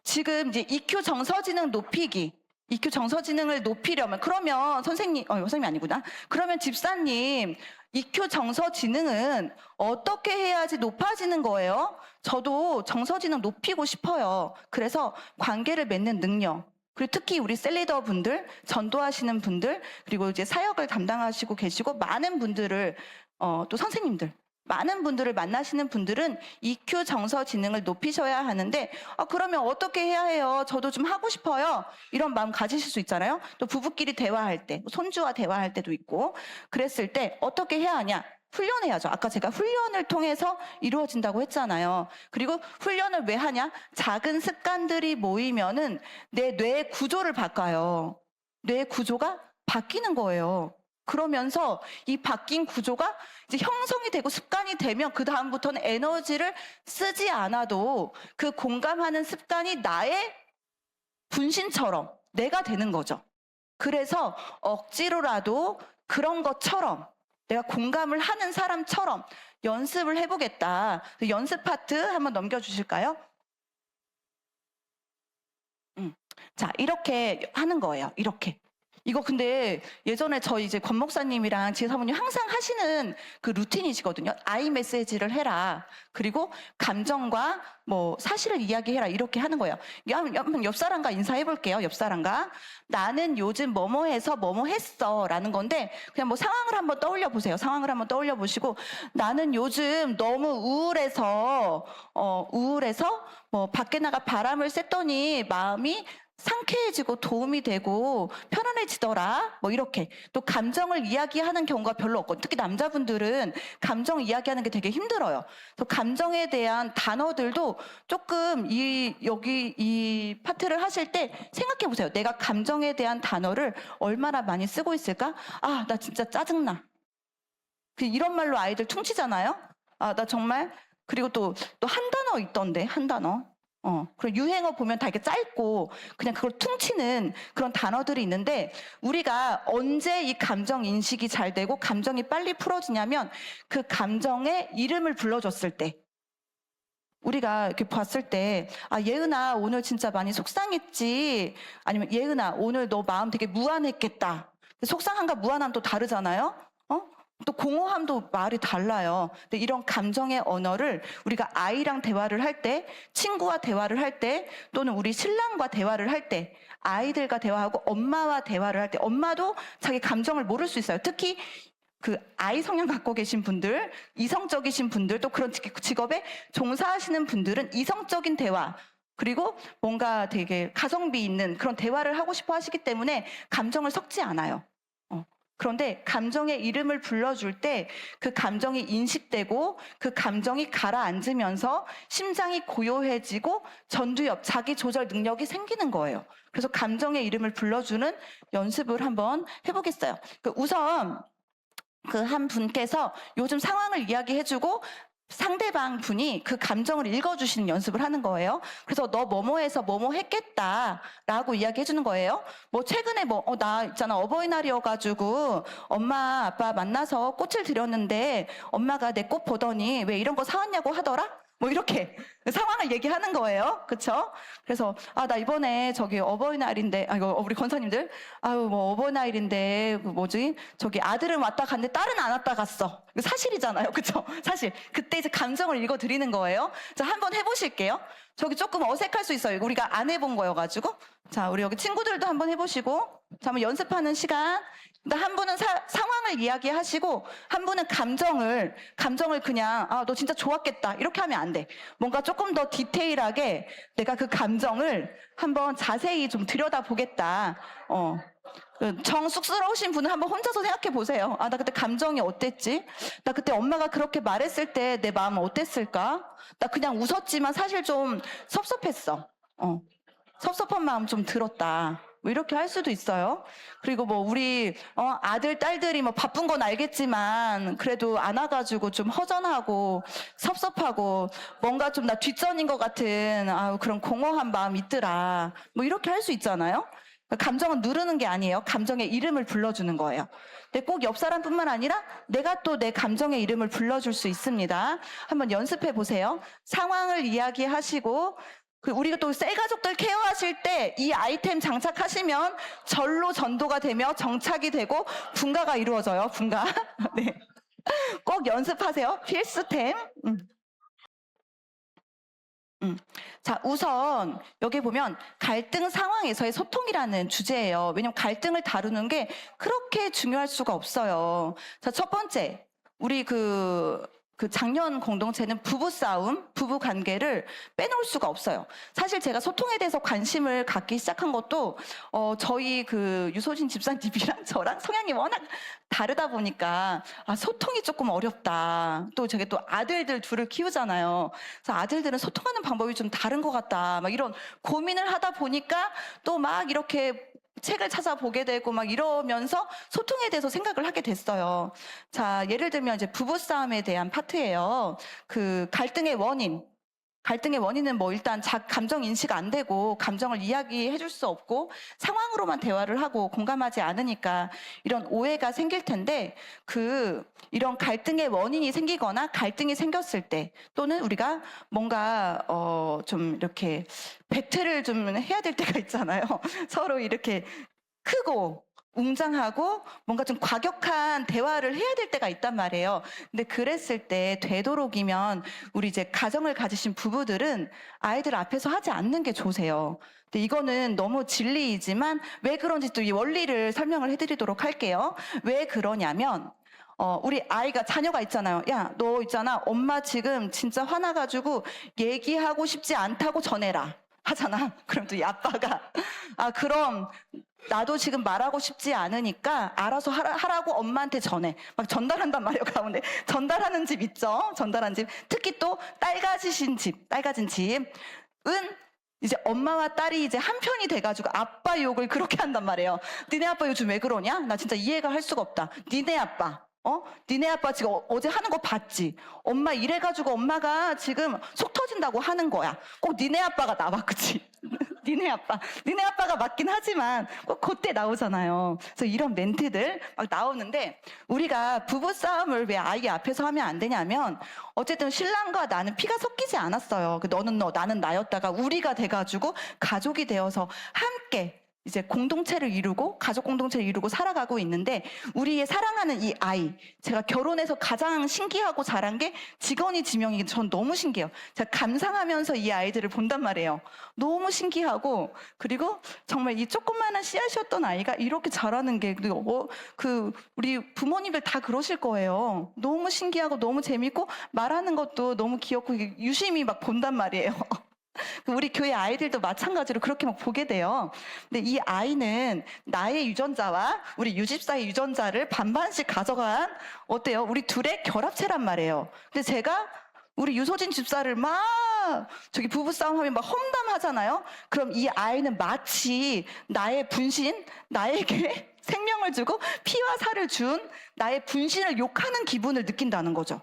지금 이제 EQ 정서 지능 높이기. EQ 정서 지능을 높이려면 그러면 선생님이 아니구나. 그러면 집사님 EQ 정서 지능은 어떻게 해야지 높아지는 거예요? 저도 정서 지능 높이고 싶어요. 그래서 관계를 맺는 능력. 그리고 특히 우리 셀리더 분들, 전도하시는 분들, 그리고 이제 사역을 담당하시고 계시고 많은 분들을 또 선생님들 많은 분들을 만나시는 분들은 EQ 정서 지능을 높이셔야 하는데 그러면 어떻게 해야 해요? 저도 좀 하고 싶어요. 이런 마음 가지실 수 있잖아요. 또 부부끼리 대화할 때, 손주와 대화할 때도 있고 그랬을 때 어떻게 해야 하냐? 훈련해야죠. 아까 제가 훈련을 통해서 이루어진다고 했잖아요. 그리고 훈련을 왜 하냐? 작은 습관들이 모이면은 내 뇌 구조를 바꿔요. 뇌 구조가 바뀌는 거예요. 그러면서 이 바뀐 구조가 이제 형성이 되고 습관이 되면 그 다음부터는 에너지를 쓰지 않아도 그 공감하는 습관이 나의 분신처럼 내가 되는 거죠. 그래서 억지로라도 그런 것처럼 내가 공감을 하는 사람처럼 연습을 해보겠다. 연습 파트 한번 넘겨주실까요? 자, 이렇게 하는 거예요. 이렇게. 이거 근데 예전에 저희 이제 권 목사님이랑 지혜 사모님 항상 하시는 그 루틴이시거든요. 아이 메시지를 해라. 그리고 감정과 뭐 사실을 이야기해라. 이렇게 하는 거예요. 한번 옆 사람과 인사해 볼게요. 옆 사람과. 나는 요즘 뭐뭐 해서 뭐뭐 했어. 라는 건데 그냥 뭐 상황을 한번 떠올려 보세요. 상황을 한번 떠올려 보시고 나는 요즘 너무 우울해서 뭐 밖에 나가 바람을 쐈더니 마음이 상쾌해지고 도움이 되고 편안해지더라. 뭐 이렇게. 또 감정을 이야기하는 경우가 별로 없고 특히 남자분들은 감정 이야기하는 게 되게 힘들어요. 또 감정에 대한 단어들도 조금 여기 이 파트를 하실 때 생각해 보세요. 내가 감정에 대한 단어를 얼마나 많이 쓰고 있을까? 나 진짜 짜증나. 이런 말로 아이들 퉁치잖아요. 나 정말. 그리고 또 한 단어 있던데, 한 단어. 그리고 유행어 보면 다 이렇게 짧고 그냥 그걸 퉁치는 그런 단어들이 있는데 우리가 언제 이 감정 인식이 잘 되고 감정이 빨리 풀어지냐면 그 감정의 이름을 불러줬을 때 우리가 이렇게 봤을 때 예은아 오늘 진짜 많이 속상했지 아니면 예은아 오늘 너 마음 되게 무안했겠다. 속상함과 무안함 또 다르잖아요. 또 공허함도 말이 달라요. 근데 이런 감정의 언어를 우리가 아이랑 대화를 할 때, 친구와 대화를 할 때, 또는 우리 신랑과 대화를 할 때, 아이들과 대화하고 엄마와 대화를 할 때, 엄마도 자기 감정을 모를 수 있어요. 특히 그 아이 성향 갖고 계신 분들, 이성적이신 분들, 또 그런 직업에 종사하시는 분들은 이성적인 대화, 그리고 뭔가 되게 가성비 있는 그런 대화를 하고 싶어 하시기 때문에 감정을 섞지 않아요. 그런데 감정의 이름을 불러줄 때 그 감정이 인식되고 그 감정이 가라앉으면서 심장이 고요해지고 전두엽, 자기 조절 능력이 생기는 거예요. 그래서 감정의 이름을 불러주는 연습을 한번 해보겠어요. 우선 그 한 분께서 요즘 상황을 이야기해주고 상대방 분이 그 감정을 읽어주시는 연습을 하는 거예요. 그래서 너 뭐뭐해서 뭐뭐 했겠다라고 이야기해주는 거예요. 뭐 최근에 나 있잖아 어버이날이어가지고 엄마 아빠 만나서 꽃을 드렸는데 엄마가 내 꽃 보더니 왜 이런 거 사왔냐고 하더라? 뭐 이렇게 상황을 얘기하는 거예요. 그쵸? 그래서 나 이번에 저기 어버이날인데 이거 우리 권사님들 뭐 어버이날인데 저기 아들은 왔다 갔는데 딸은 안 왔다 갔어. 이거 사실이잖아요. 그쵸? 사실 그때 이제 감정을 읽어드리는 거예요. 자, 한번 해보실게요. 저기 조금 어색할 수 있어요. 우리가 안 해본 거여가지고. 자, 우리 여기 친구들도 한번 해보시고. 자, 한번 연습하는 시간. 한 분은 상황을 이야기하시고 한 분은 감정을 그냥 너 진짜 좋았겠다 이렇게 하면 안 돼. 뭔가 조금 더 디테일하게 내가 그 감정을 한번 자세히 좀 들여다보겠다. 정 쑥스러우신 분은 한번 혼자서 생각해 보세요. 나 그때 감정이 어땠지? 나 그때 엄마가 그렇게 말했을 때 내 마음은 어땠을까? 나 그냥 웃었지만 사실 좀 섭섭했어. 섭섭한 마음 좀 들었다. 뭐 이렇게 할 수도 있어요. 그리고 뭐 우리 아들 딸들이 뭐 바쁜 건 알겠지만 그래도 안 와가지고 좀 허전하고 섭섭하고 뭔가 좀 나 뒷전인 것 같은 그런 공허한 마음 있더라. 뭐 이렇게 할 수 있잖아요. 감정은 누르는 게 아니에요. 감정의 이름을 불러주는 거예요. 근데 꼭 옆 사람뿐만 아니라 내가 또 내 감정의 이름을 불러줄 수 있습니다. 한번 연습해 보세요. 상황을 이야기하시고 우리가 또 새 가족들 케어하실 때 이 아이템 장착하시면 절로 전도가 되며 정착이 되고 분가가 이루어져요. 분가. 네. 꼭 연습하세요. 필수템. 자, 우선 여기 보면 갈등 상황에서의 소통이라는 주제예요. 왜냐면 갈등을 다루는 게 그렇게 중요할 수가 없어요. 자, 첫 번째. 우리 그 작년 공동체는 부부싸움, 부부관계를 빼놓을 수가 없어요. 사실 제가 소통에 대해서 관심을 갖기 시작한 것도 저희 그 유소진 집사님이랑 저랑 성향이 워낙 다르다 보니까 소통이 조금 어렵다. 또 제가 또 아들들 둘을 키우잖아요. 그래서 아들들은 소통하는 방법이 좀 다른 것 같다. 막 이런 고민을 하다 보니까 또 막 이렇게 책을 찾아보게 되고 막 이러면서 소통에 대해서 생각을 하게 됐어요. 자, 예를 들면 이제 부부싸움에 대한 파트예요. 그 갈등의 원인은 뭐 일단 감정 인식 안 되고 감정을 이야기해 줄 수 없고 상황으로만 대화를 하고 공감하지 않으니까 이런 오해가 생길 텐데 이런 갈등의 원인이 생기거나 갈등이 생겼을 때 또는 우리가 뭔가 좀 이렇게 배틀을 좀 해야 될 때가 있잖아요. 서로 이렇게 크고 웅장하고 뭔가 좀 과격한 대화를 해야 될 때가 있단 말이에요. 근데 그랬을 때 되도록이면 우리 이제 가정을 가지신 부부들은 아이들 앞에서 하지 않는 게 좋으세요. 근데 이거는 너무 진리이지만 왜 그런지 또 이 원리를 설명을 해드리도록 할게요. 왜 그러냐면 우리 자녀가 있잖아요. 야, 너 있잖아. 엄마 지금 진짜 화나가지고 얘기하고 싶지 않다고 전해라. 하잖아. 그럼 또 이 아빠가 그럼 나도 지금 말하고 싶지 않으니까 알아서 하라고 엄마한테 전해. 막 전달한단 말이에요, 가운데. 전달하는 집 있죠? 전달하는 집. 특히 또 딸 가진 집은 이제 엄마와 딸이 이제 한편이 돼가지고 아빠 욕을 그렇게 한단 말이에요. 니네 아빠 요즘 왜 그러냐? 나 진짜 이해가 할 수가 없다. 니네 아빠. 니네 아빠 지금 어제 하는 거 봤지? 엄마 이래가지고 엄마가 지금 속 터진다고 하는 거야. 꼭 니네 아빠가 나와, 그치? 니네 아빠가 맞긴 하지만 꼭 그때 나오잖아요. 그래서 이런 멘트들 막 나오는데 우리가 부부싸움을 왜 아이 앞에서 하면 안 되냐면 어쨌든 신랑과 나는 피가 섞이지 않았어요. 너는 너, 나는 나였다가 우리가 돼가지고 가족이 되어서 함께 이제 공동체를 이루고 가족 공동체를 이루고 살아가고 있는데 우리의 사랑하는 이 아이 제가 결혼해서 가장 신기하고 잘한 게 직언이 지명이 전 너무 신기해요. 제가 감상하면서 이 아이들을 본단 말이에요. 너무 신기하고 그리고 정말 이 조그마한 씨앗이었던 아이가 이렇게 자라는 게 우리 부모님들 다 그러실 거예요. 너무 신기하고 너무 재밌고 말하는 것도 너무 귀엽고 유심히 막 본단 말이에요. 우리 교회 아이들도 마찬가지로 그렇게 막 보게 돼요. 근데 이 아이는 나의 유전자와 우리 유집사의 유전자를 반반씩 가져간 어때요? 우리 둘의 결합체란 말이에요. 근데 제가 우리 유소진 집사를 막 저기 부부싸움 하면 막 험담하잖아요. 그럼 이 아이는 마치 나의 분신, 나에게 생명을 주고 피와 살을 준 나의 분신을 욕하는 기분을 느낀다는 거죠.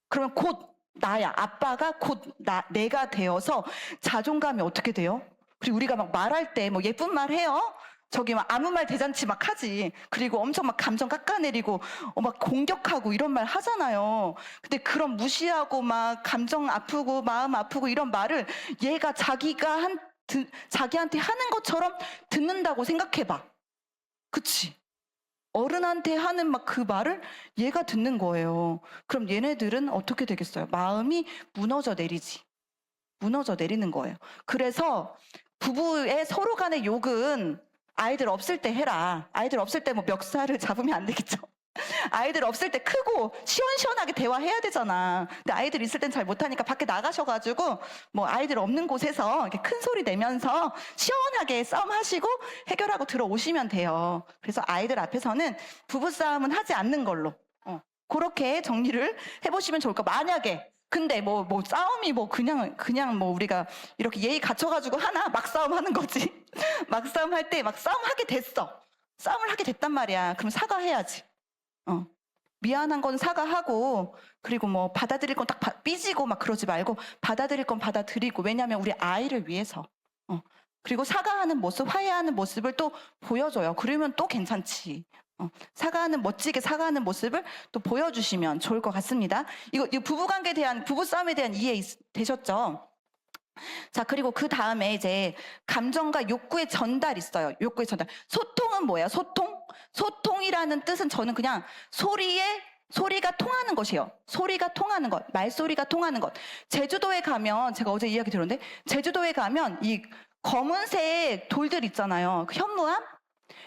그러면 곧 나야, 아빠가 곧 내가 되어서 자존감이 어떻게 돼요? 그리고 우리가 막 말할 때 뭐 예쁜 말 해요? 저기 막 아무 말 대잔치 막 하지. 그리고 엄청 막 감정 깎아내리고 막 공격하고 이런 말 하잖아요. 근데 그런 무시하고 막 감정 아프고 마음 아프고 이런 말을 얘가 자기한테 하는 것처럼 듣는다고 생각해봐. 그치? 어른한테 하는 막 그 말을 얘가 듣는 거예요. 그럼 얘네들은 어떻게 되겠어요? 마음이 무너져 내리는 거예요. 그래서 부부의 서로 간의 욕은 아이들 없을 때 해라. 아이들 없을 때 뭐 멱살을 잡으면 안 되겠죠. 아이들 없을 때 크고 시원시원하게 대화해야 되잖아. 근데 아이들 있을 땐 잘 못하니까 밖에 나가셔가지고 뭐 아이들 없는 곳에서 이렇게 큰 소리 내면서 시원하게 싸움하시고 해결하고 들어오시면 돼요. 그래서 아이들 앞에서는 부부싸움은 하지 않는 걸로 그렇게 정리를 해보시면 좋을 거. 만약에 근데 뭐 싸움이 그냥 뭐 우리가 이렇게 예의 갖춰가지고 하나 막 싸움하는 거지. 막 싸움할 때 막 싸움하게 됐어. 싸움을 하게 됐단 말이야. 그럼 사과해야지. 미안한 건 사과하고 그리고 뭐 받아들일 건 딱 삐지고 막 그러지 말고 받아들일 건 받아들이고 왜냐하면 우리 아이를 위해서 그리고 사과하는 모습, 화해하는 모습을 또 보여줘요. 그러면 또 괜찮지. 멋지게 사과하는 모습을 또 보여주시면 좋을 것 같습니다. 이거 부부싸움에 대한 이해 되셨죠? 자, 그리고 그 다음에 이제 감정과 욕구의 전달 있어요. 욕구의 전달. 소통은 뭐예요? 소통이라는 뜻은 저는 그냥 소리가 통하는 것이에요. 소리가 통하는 것, 말소리가 통하는 것. 제주도에 가면, 제가 어제 이야기 들었는데, 제주도에 가면 이 검은색 돌들 있잖아요. 그 현무암?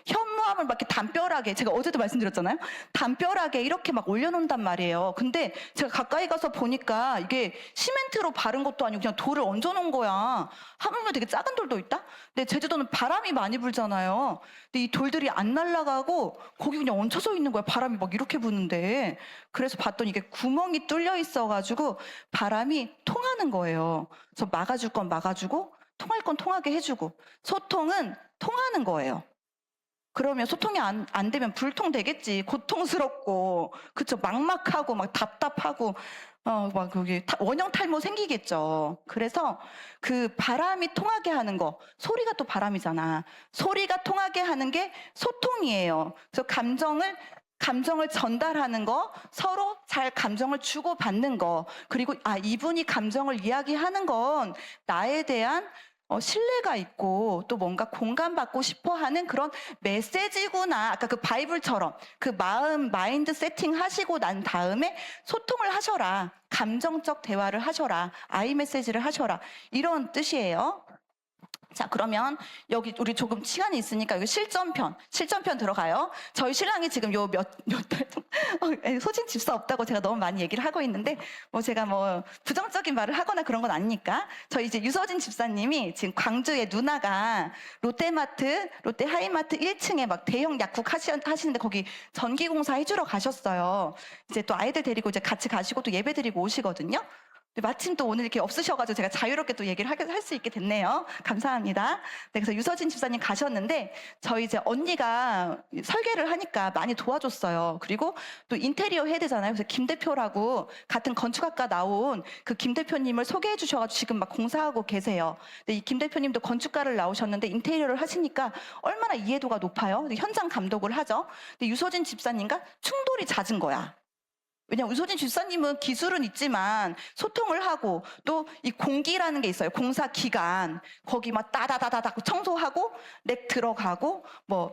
현무암을 막 이렇게 담벼락에, 제가 어제도 말씀드렸잖아요. 담벼락에 이렇게 막 올려놓는단 말이에요. 근데 제가 가까이 가서 보니까 이게 시멘트로 바른 것도 아니고 그냥 돌을 얹어놓은 거야. 하물며 되게 작은 돌도 있다? 근데 제주도는 바람이 많이 불잖아요. 근데 이 돌들이 안 날아가고 거기 그냥 얹혀져 있는 거야. 바람이 막 이렇게 부는데. 그래서 봤더니 이게 구멍이 뚫려 있어가지고 바람이 통하는 거예요. 그래서 막아줄 건 막아주고 통할 건 통하게 해주고, 소통은 통하는 거예요. 그러면 소통이 안 되면 불통 되겠지. 고통스럽고, 그쵸. 막막하고, 막 답답하고, 막 거기 원형 탈모 생기겠죠. 그래서 그 바람이 통하게 하는 거, 소리가 또 바람이잖아. 소리가 통하게 하는 게 소통이에요. 그래서 감정을 전달하는 거, 서로 잘 감정을 주고받는 거, 그리고 이분이 감정을 이야기하는 건 나에 대한 신뢰가 있고 또 뭔가 공감받고 싶어 하는 그런 메시지구나. 아까 그 바이블처럼 그 마인드 세팅 하시고 난 다음에 소통을 하셔라. 감정적 대화를 하셔라. 아이 메시지를 하셔라. 이런 뜻이에요. 자, 그러면 여기 우리 조금 시간이 있으니까 여기 실전편 들어가요. 저희 신랑이 지금 요 몇 달 소진 집사 없다고 제가 너무 많이 얘기를 하고 있는데 제가 부정적인 말을 하거나 그런 건 아니니까. 저희 이제 유서진 집사님이 지금 광주에 누나가 롯데 하이마트 1층에 막 대형 약국 하시는데 거기 전기공사 해주러 가셨어요. 이제 또 아이들 데리고 이제 같이 가시고 또 예배 드리고 오시거든요. 마침 또 오늘 이렇게 없으셔가지고 제가 자유롭게 또 얘기를 할 수 있게 됐네요. 감사합니다. 네, 그래서 유서진 집사님 가셨는데 저희 이제 언니가 설계를 하니까 많이 도와줬어요. 그리고 또 인테리어 해야 되잖아요. 그래서 김 대표라고 같은 건축학과 나온 그 김 대표님을 소개해 주셔가지고 지금 막 공사하고 계세요. 근데 이 김 대표님도 건축가를 나오셨는데 인테리어를 하시니까 얼마나 이해도가 높아요. 현장 감독을 하죠. 근데 유서진 집사님과 충돌이 잦은 거야. 왜냐면 유서진 집사님은 기술은 있지만 소통을 하고 또 이 공기라는 게 있어요. 공사 기간 거기 막 따다다다닥 청소하고 렉 들어가고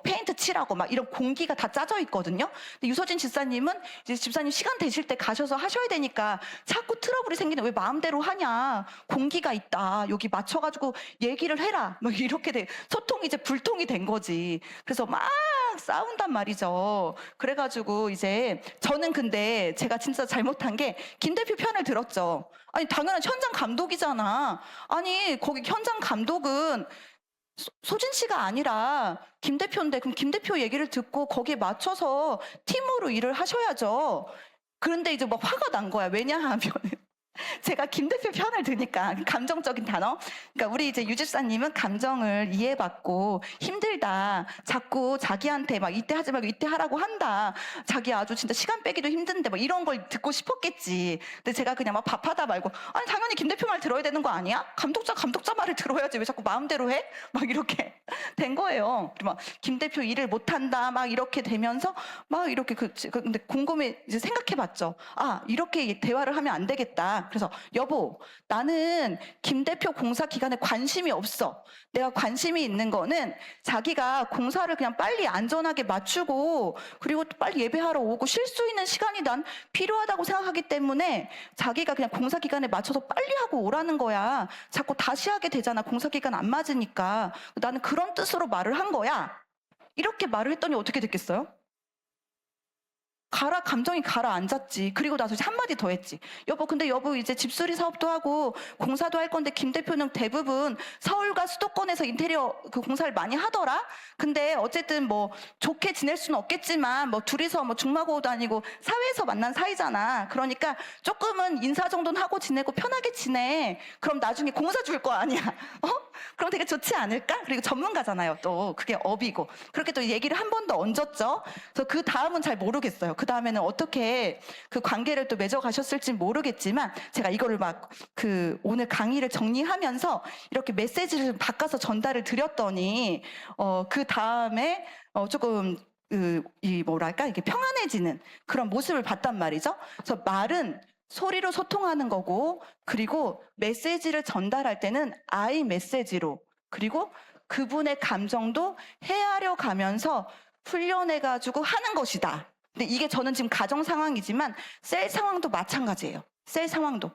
페인트 칠하고 막 이런 공기가 다 짜져 있거든요. 근데 유서진 집사님은 이제 집사님 시간 되실 때 가셔서 하셔야 되니까 자꾸 트러블이 생기는, 왜 마음대로 하냐, 공기가 있다, 여기 맞춰가지고 얘기를 해라, 막 이렇게 소통이 이제 불통이 된 거지. 그래서 막 싸운단 말이죠. 그래가지고 이제 저는 근데 제가 진짜 잘못한 게 김 대표 편을 들었죠. 아니 당연한 현장 감독이잖아. 아니 거기 현장 감독은 소진 씨가 아니라 김 대표인데 그럼 김 대표 얘기를 듣고 거기에 맞춰서 팀으로 일을 하셔야죠. 그런데 이제 막 화가 난 거야. 왜냐하면 제가 김 대표 편을 드니까 감정적인 단어. 그러니까 우리 이제 유 집사님은 감정을 이해받고 힘들다. 자꾸 자기한테 막 이때 하지 말고 이때 하라고 한다. 자기 아주 진짜 시간 빼기도 힘든데 막 이런 걸 듣고 싶었겠지. 근데 제가 그냥 막 밥하다 말고 아니 당연히 김 대표 말 들어야 되는 거 아니야? 감독자 말을 들어야지 왜 자꾸 마음대로 해? 막 이렇게 된 거예요. 그리고 막 김 대표 일을 못한다. 막 이렇게 되면서 막 이렇게 근데 곰곰이 이제 생각해봤죠. 이렇게 대화를 하면 안 되겠다. 그래서 여보, 나는 김 대표 공사 기간에 관심이 없어. 내가 관심이 있는 거는 자기가 공사를 그냥 빨리 안전하게 마치고 그리고 또 빨리 예배하러 오고 쉴 수 있는 시간이 난 필요하다고 생각하기 때문에 자기가 그냥 공사 기간에 맞춰서 빨리 하고 오라는 거야. 자꾸 다시 하게 되잖아. 공사 기간 안 맞으니까. 나는 그런 뜻으로 말을 한 거야. 이렇게 말을 했더니 어떻게 됐겠어요? 감정이 가라앉았지. 그리고 나서 한마디 더 했지. 여보, 근데 여보 이제 집수리 사업도 하고 공사도 할 건데 김 대표는 대부분 서울과 수도권에서 인테리어 그 공사를 많이 하더라. 근데 어쨌든 좋게 지낼 수는 없겠지만 둘이서 중마고 다니고 사회에서 만난 사이잖아. 그러니까 조금은 인사 정도는 하고 지내고 편하게 지내. 그럼 나중에 공사 줄 거 아니야. 그럼 되게 좋지 않을까? 그리고 전문가잖아요. 또 그게 업이고. 그렇게 또 얘기를 한 번 더 얹었죠. 그래서 그 다음은 잘 모르겠어요. 그 다음에는 어떻게 그 관계를 또 맺어가셨을지 모르겠지만 제가 이거를 오늘 강의를 정리하면서 이렇게 메시지를 좀 바꿔서 전달을 드렸더니 그 다음에 조금 이게 평안해지는 그런 모습을 봤단 말이죠. 그래서 말은 소리로 소통하는 거고, 그리고 메시지를 전달할 때는 아이 메시지로, 그리고 그분의 감정도 헤아려 가면서 훈련해가지고 하는 것이다. 근데 이게 저는 지금 가정 상황이지만 셀 상황도 마찬가지예요. 셀 상황도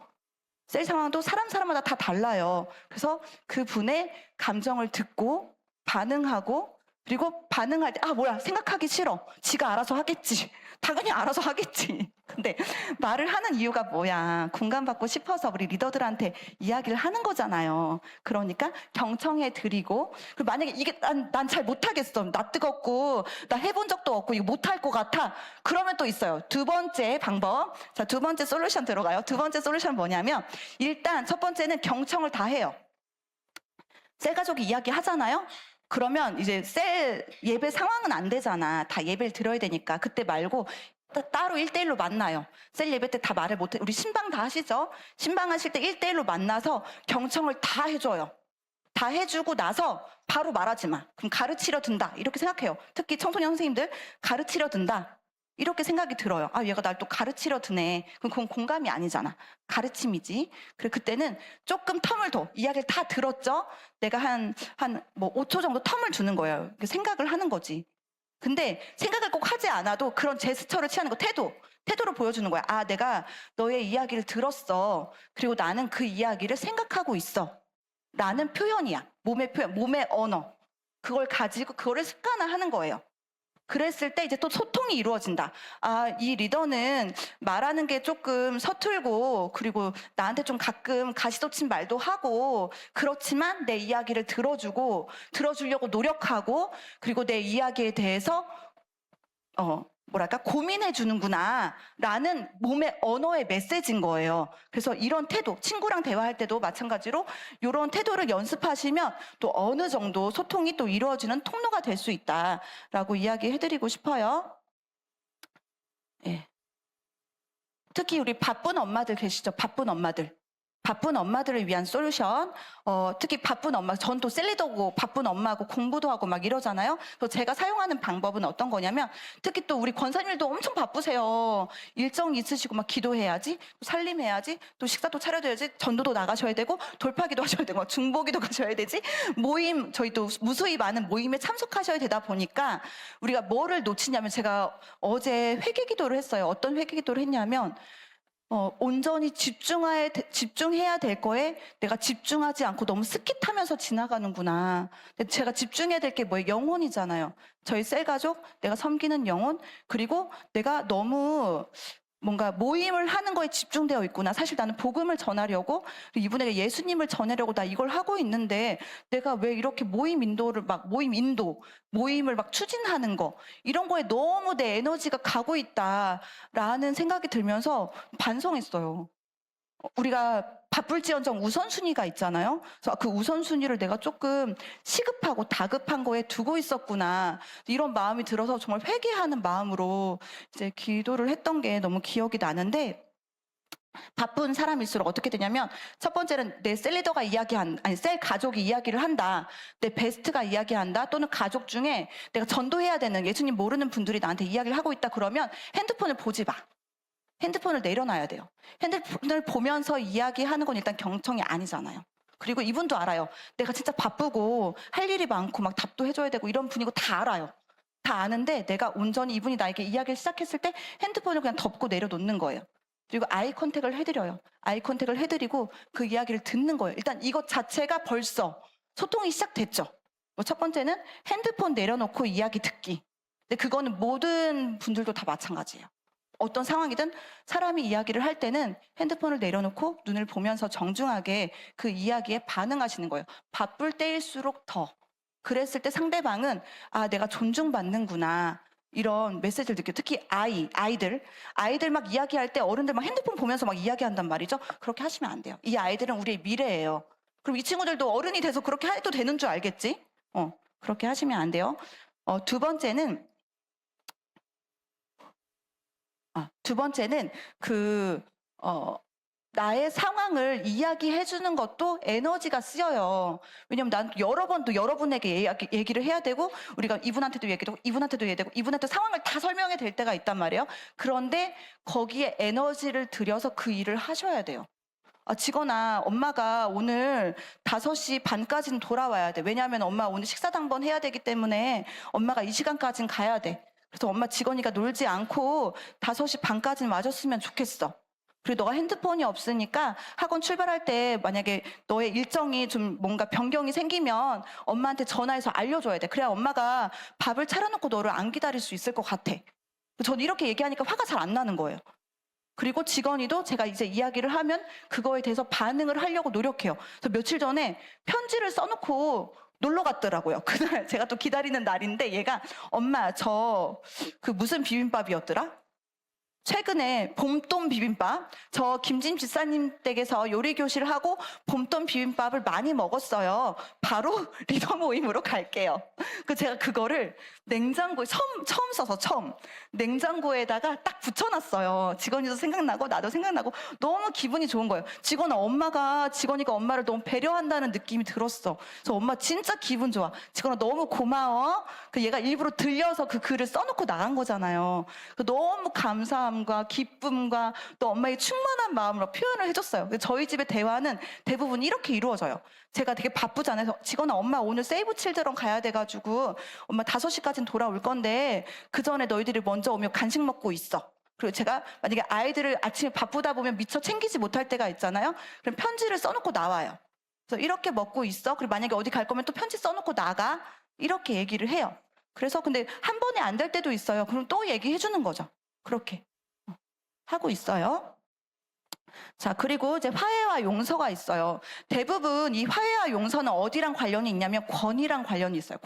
사람마다 다 달라요. 그래서 그분의 감정을 듣고 반응하고 그리고 반응할 때, 아, 뭐야, 생각하기 싫어. 지가 알아서 하겠지. 당연히 알아서 하겠지. 근데 말을 하는 이유가 뭐야. 공감받고 싶어서 우리 리더들한테 이야기를 하는 거잖아요. 그러니까 경청해 드리고, 그리고 만약에 이게 난 잘 못하겠어. 나 뜨겁고, 나 해본 적도 없고, 이거 못할 것 같아. 그러면 또 있어요. 두 번째 방법. 자, 두 번째 솔루션 들어가요. 두 번째 솔루션 뭐냐면, 일단 첫 번째는 경청을 다 해요. 셀 가족이 이야기 하잖아요? 그러면 이제 셀 예배 상황은 안 되잖아. 다 예배를 들어야 되니까. 그때 말고 따로 1대1로 만나요. 셀 예배 때 다 말을 못해. 우리 신방 다 하시죠? 신방 하실 때 1대1로 만나서 경청을 다 해줘요. 다 해주고 나서 바로 말하지 마. 그럼 가르치려 든다. 이렇게 생각해요. 특히 청소년 선생님들 가르치려 든다. 이렇게 생각이 들어요. 아, 얘가 날 또 가르치려 드네. 그럼 그건 공감이 아니잖아. 가르침이지. 그래, 그때는 조금 텀을 둬. 이야기를 다 들었죠? 내가 뭐 5초 정도 텀을 주는 거예요. 생각을 하는 거지. 근데 생각을 꼭 하지 않아도 그런 제스처를 취하는 거, 태도로 보여주는 거야. 아, 내가 너의 이야기를 들었어. 그리고 나는 그 이야기를 생각하고 있어. 라는 표현이야. 몸의 표현, 몸의 언어. 그걸 가지고 그거를 습관화하는 거예요. 그랬을 때 이제 또 소통이 이루어진다. 아, 이 리더는 말하는 게 조금 서툴고, 그리고 나한테 좀 가끔 가시돋친 말도 하고, 그렇지만 내 이야기를 들어주려고 노력하고, 그리고 내 이야기에 대해서, 고민해 주는구나, 라는 몸의 언어의 메시지인 거예요. 그래서 이런 태도, 친구랑 대화할 때도 마찬가지로 이런 태도를 연습하시면 또 어느 정도 소통이 또 이루어지는 통로가 될 수 있다라고 이야기해 드리고 싶어요. 예. 특히 우리 바쁜 엄마들 계시죠? 바쁜 엄마들을 위한 솔루션. 특히 바쁜 엄마, 전 또 셀리더고 바쁜 엄마하고 공부도 하고 막 이러잖아요. 그래서 제가 사용하는 방법은 어떤 거냐면, 특히 또 우리 권사님들도 엄청 바쁘세요. 일정이 있으시고 막 기도해야지, 또 살림해야지, 또 식사도 차려줘야지, 전도도 나가셔야 되고, 돌파기도 하셔야 되고, 중보기도 가셔야 되지, 모임, 저희 또 무수히 많은 모임에 참석하셔야 되다 보니까 우리가 뭐를 놓치냐면, 제가 어제 회개기도를 했어요. 어떤 회개기도를 했냐면, 온전히 집중해야 될 거에 내가 집중하지 않고 너무 스킵하면서 지나가는구나. 근데 제가 집중해야 될 게 뭐예요? 영혼이잖아요. 저희 셀 가족, 내가 섬기는 영혼, 그리고 내가 너무 뭔가 모임을 하는 거에 집중되어 있구나. 사실 나는 복음을 전하려고, 이분에게 예수님을 전하려고 나 이걸 하고 있는데, 내가 왜 이렇게 모임을 막 추진하는 거, 이런 거에 너무 내 에너지가 가고 있다라는 생각이 들면서 반성했어요. 우리가 바쁠지언정 우선순위가 있잖아요. 그래서 그 우선순위를 내가 조금 시급하고 다급한 거에 두고 있었구나. 이런 마음이 들어서 정말 회개하는 마음으로 이제 기도를 했던 게 너무 기억이 나는데, 바쁜 사람일수록 어떻게 되냐면, 첫 번째는 내 셀 리더가 셀 가족이 이야기를 한다. 내 베스트가 이야기한다. 또는 가족 중에 내가 전도해야 되는 예수님 모르는 분들이 나한테 이야기를 하고 있다. 그러면 핸드폰을 보지 마. 핸드폰을 내려놔야 돼요. 핸드폰을 보면서 이야기하는 건 일단 경청이 아니잖아요. 그리고 이분도 알아요. 내가 진짜 바쁘고 할 일이 많고 막 답도 해줘야 되고 이런 분이고 다 알아요. 다 아는데 내가 온전히 이분이 나에게 이야기를 시작했을 때 핸드폰을 그냥 덮고 내려놓는 거예요. 그리고 아이 컨택을 해드려요. 아이 컨택을 해드리고 그 이야기를 듣는 거예요. 일단 이것 자체가 벌써 소통이 시작됐죠. 첫 번째는 핸드폰 내려놓고 이야기 듣기. 근데 그거는 모든 분들도 다 마찬가지예요. 어떤 상황이든 사람이 이야기를 할 때는 핸드폰을 내려놓고 눈을 보면서 정중하게 그 이야기에 반응하시는 거예요. 바쁠 때일수록 더. 그랬을 때 상대방은 아, 내가 존중받는구나. 이런 메시지를 느껴요. 특히 아이들 막 이야기할 때 어른들 막 핸드폰 보면서 막 이야기한단 말이죠. 그렇게 하시면 안 돼요. 이 아이들은 우리의 미래예요. 그럼 이 친구들도 어른이 돼서 그렇게 해도 되는 줄 알겠지? 그렇게 하시면 안 돼요. 두 번째는 나의 상황을 이야기해 주는 것도 에너지가 쓰여요. 왜냐면 난 여러 번 또 여러분에게 얘기를 해야 되고, 우리가 이분한테도 얘기하고 이분한테도 얘기하고 이분한테 상황을 다 설명해야 될 때가 있단 말이에요. 그런데 거기에 에너지를 들여서 그 일을 하셔야 돼요. 직원아, 엄마가 오늘 5시 반까지는 돌아와야 돼. 왜냐하면 엄마 오늘 식사 당번 해야 되기 때문에 엄마가 이 시간까지는 가야 돼. 그래서 엄마 직원이가 놀지 않고 5시 반까지는 와줬으면 좋겠어. 그리고 너가 핸드폰이 없으니까 학원 출발할 때 만약에 너의 일정이 좀 뭔가 변경이 생기면 엄마한테 전화해서 알려줘야 돼. 그래야 엄마가 밥을 차려놓고 너를 안 기다릴 수 있을 것 같아. 전 이렇게 얘기하니까 화가 잘 안 나는 거예요. 그리고 직원이도 제가 이제 이야기를 하면 그거에 대해서 반응을 하려고 노력해요. 그래서 며칠 전에 편지를 써놓고 놀러 갔더라고요. 그날 제가 또 기다리는 날인데 얘가 엄마 저 그 무슨 비빔밥이었더라? 최근에 봄동 비빔밥, 저 김진 집사님 댁에서 요리 교실을 하고 봄동 비빔밥을 많이 먹었어요. 바로 리더 모임으로 갈게요. 그 제가 그거를 냉장고에 처음 써서 처음 냉장고에다가 딱 붙여놨어요. 직원이도 생각나고 나도 생각나고 너무 기분이 좋은 거예요. 직원이가 엄마를 너무 배려한다는 느낌이 들었어. 그래서 엄마 진짜 기분 좋아. 직원아 너무 고마워. 그 얘가 일부러 들려서 그 글을 써놓고 나간 거잖아요. 너무 감사함과 기쁨과 또 엄마의 충만한 마음으로 표현을 해줬어요. 저희 집의 대화는 대부분 이렇게 이루어져요. 제가 되게 바쁘잖아요. 그래서 직원아 엄마 오늘 세이브 칠드런 가야 돼가지고 엄마 5시까지는 돌아올 건데 그 전에 너희들이 먼저 오면 간식 먹고 있어. 그리고 제가 만약에 아이들을 아침에 바쁘다 보면 미처 챙기지 못할 때가 있잖아요. 그럼 편지를 써놓고 나와요. 그래서 이렇게 먹고 있어. 그리고 만약에 어디 갈 거면 또 편지 써놓고 나가. 이렇게 얘기를 해요. 그래서 근데 한 번에 안 될 때도 있어요. 그럼 또 얘기해 주는 거죠. 그렇게 하고 있어요. 자, 그리고 이제 화해와 용서가 있어요. 대부분 이 화해와 용서는 어디랑 관련이 있냐면 권위랑 관련이 있어요.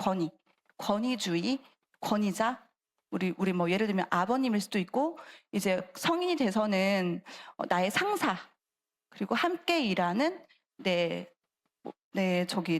권위주의, 권위자. 우리 뭐 예를 들면 아버님일 수도 있고 이제 성인이 돼서는 나의 상사 그리고 함께 일하는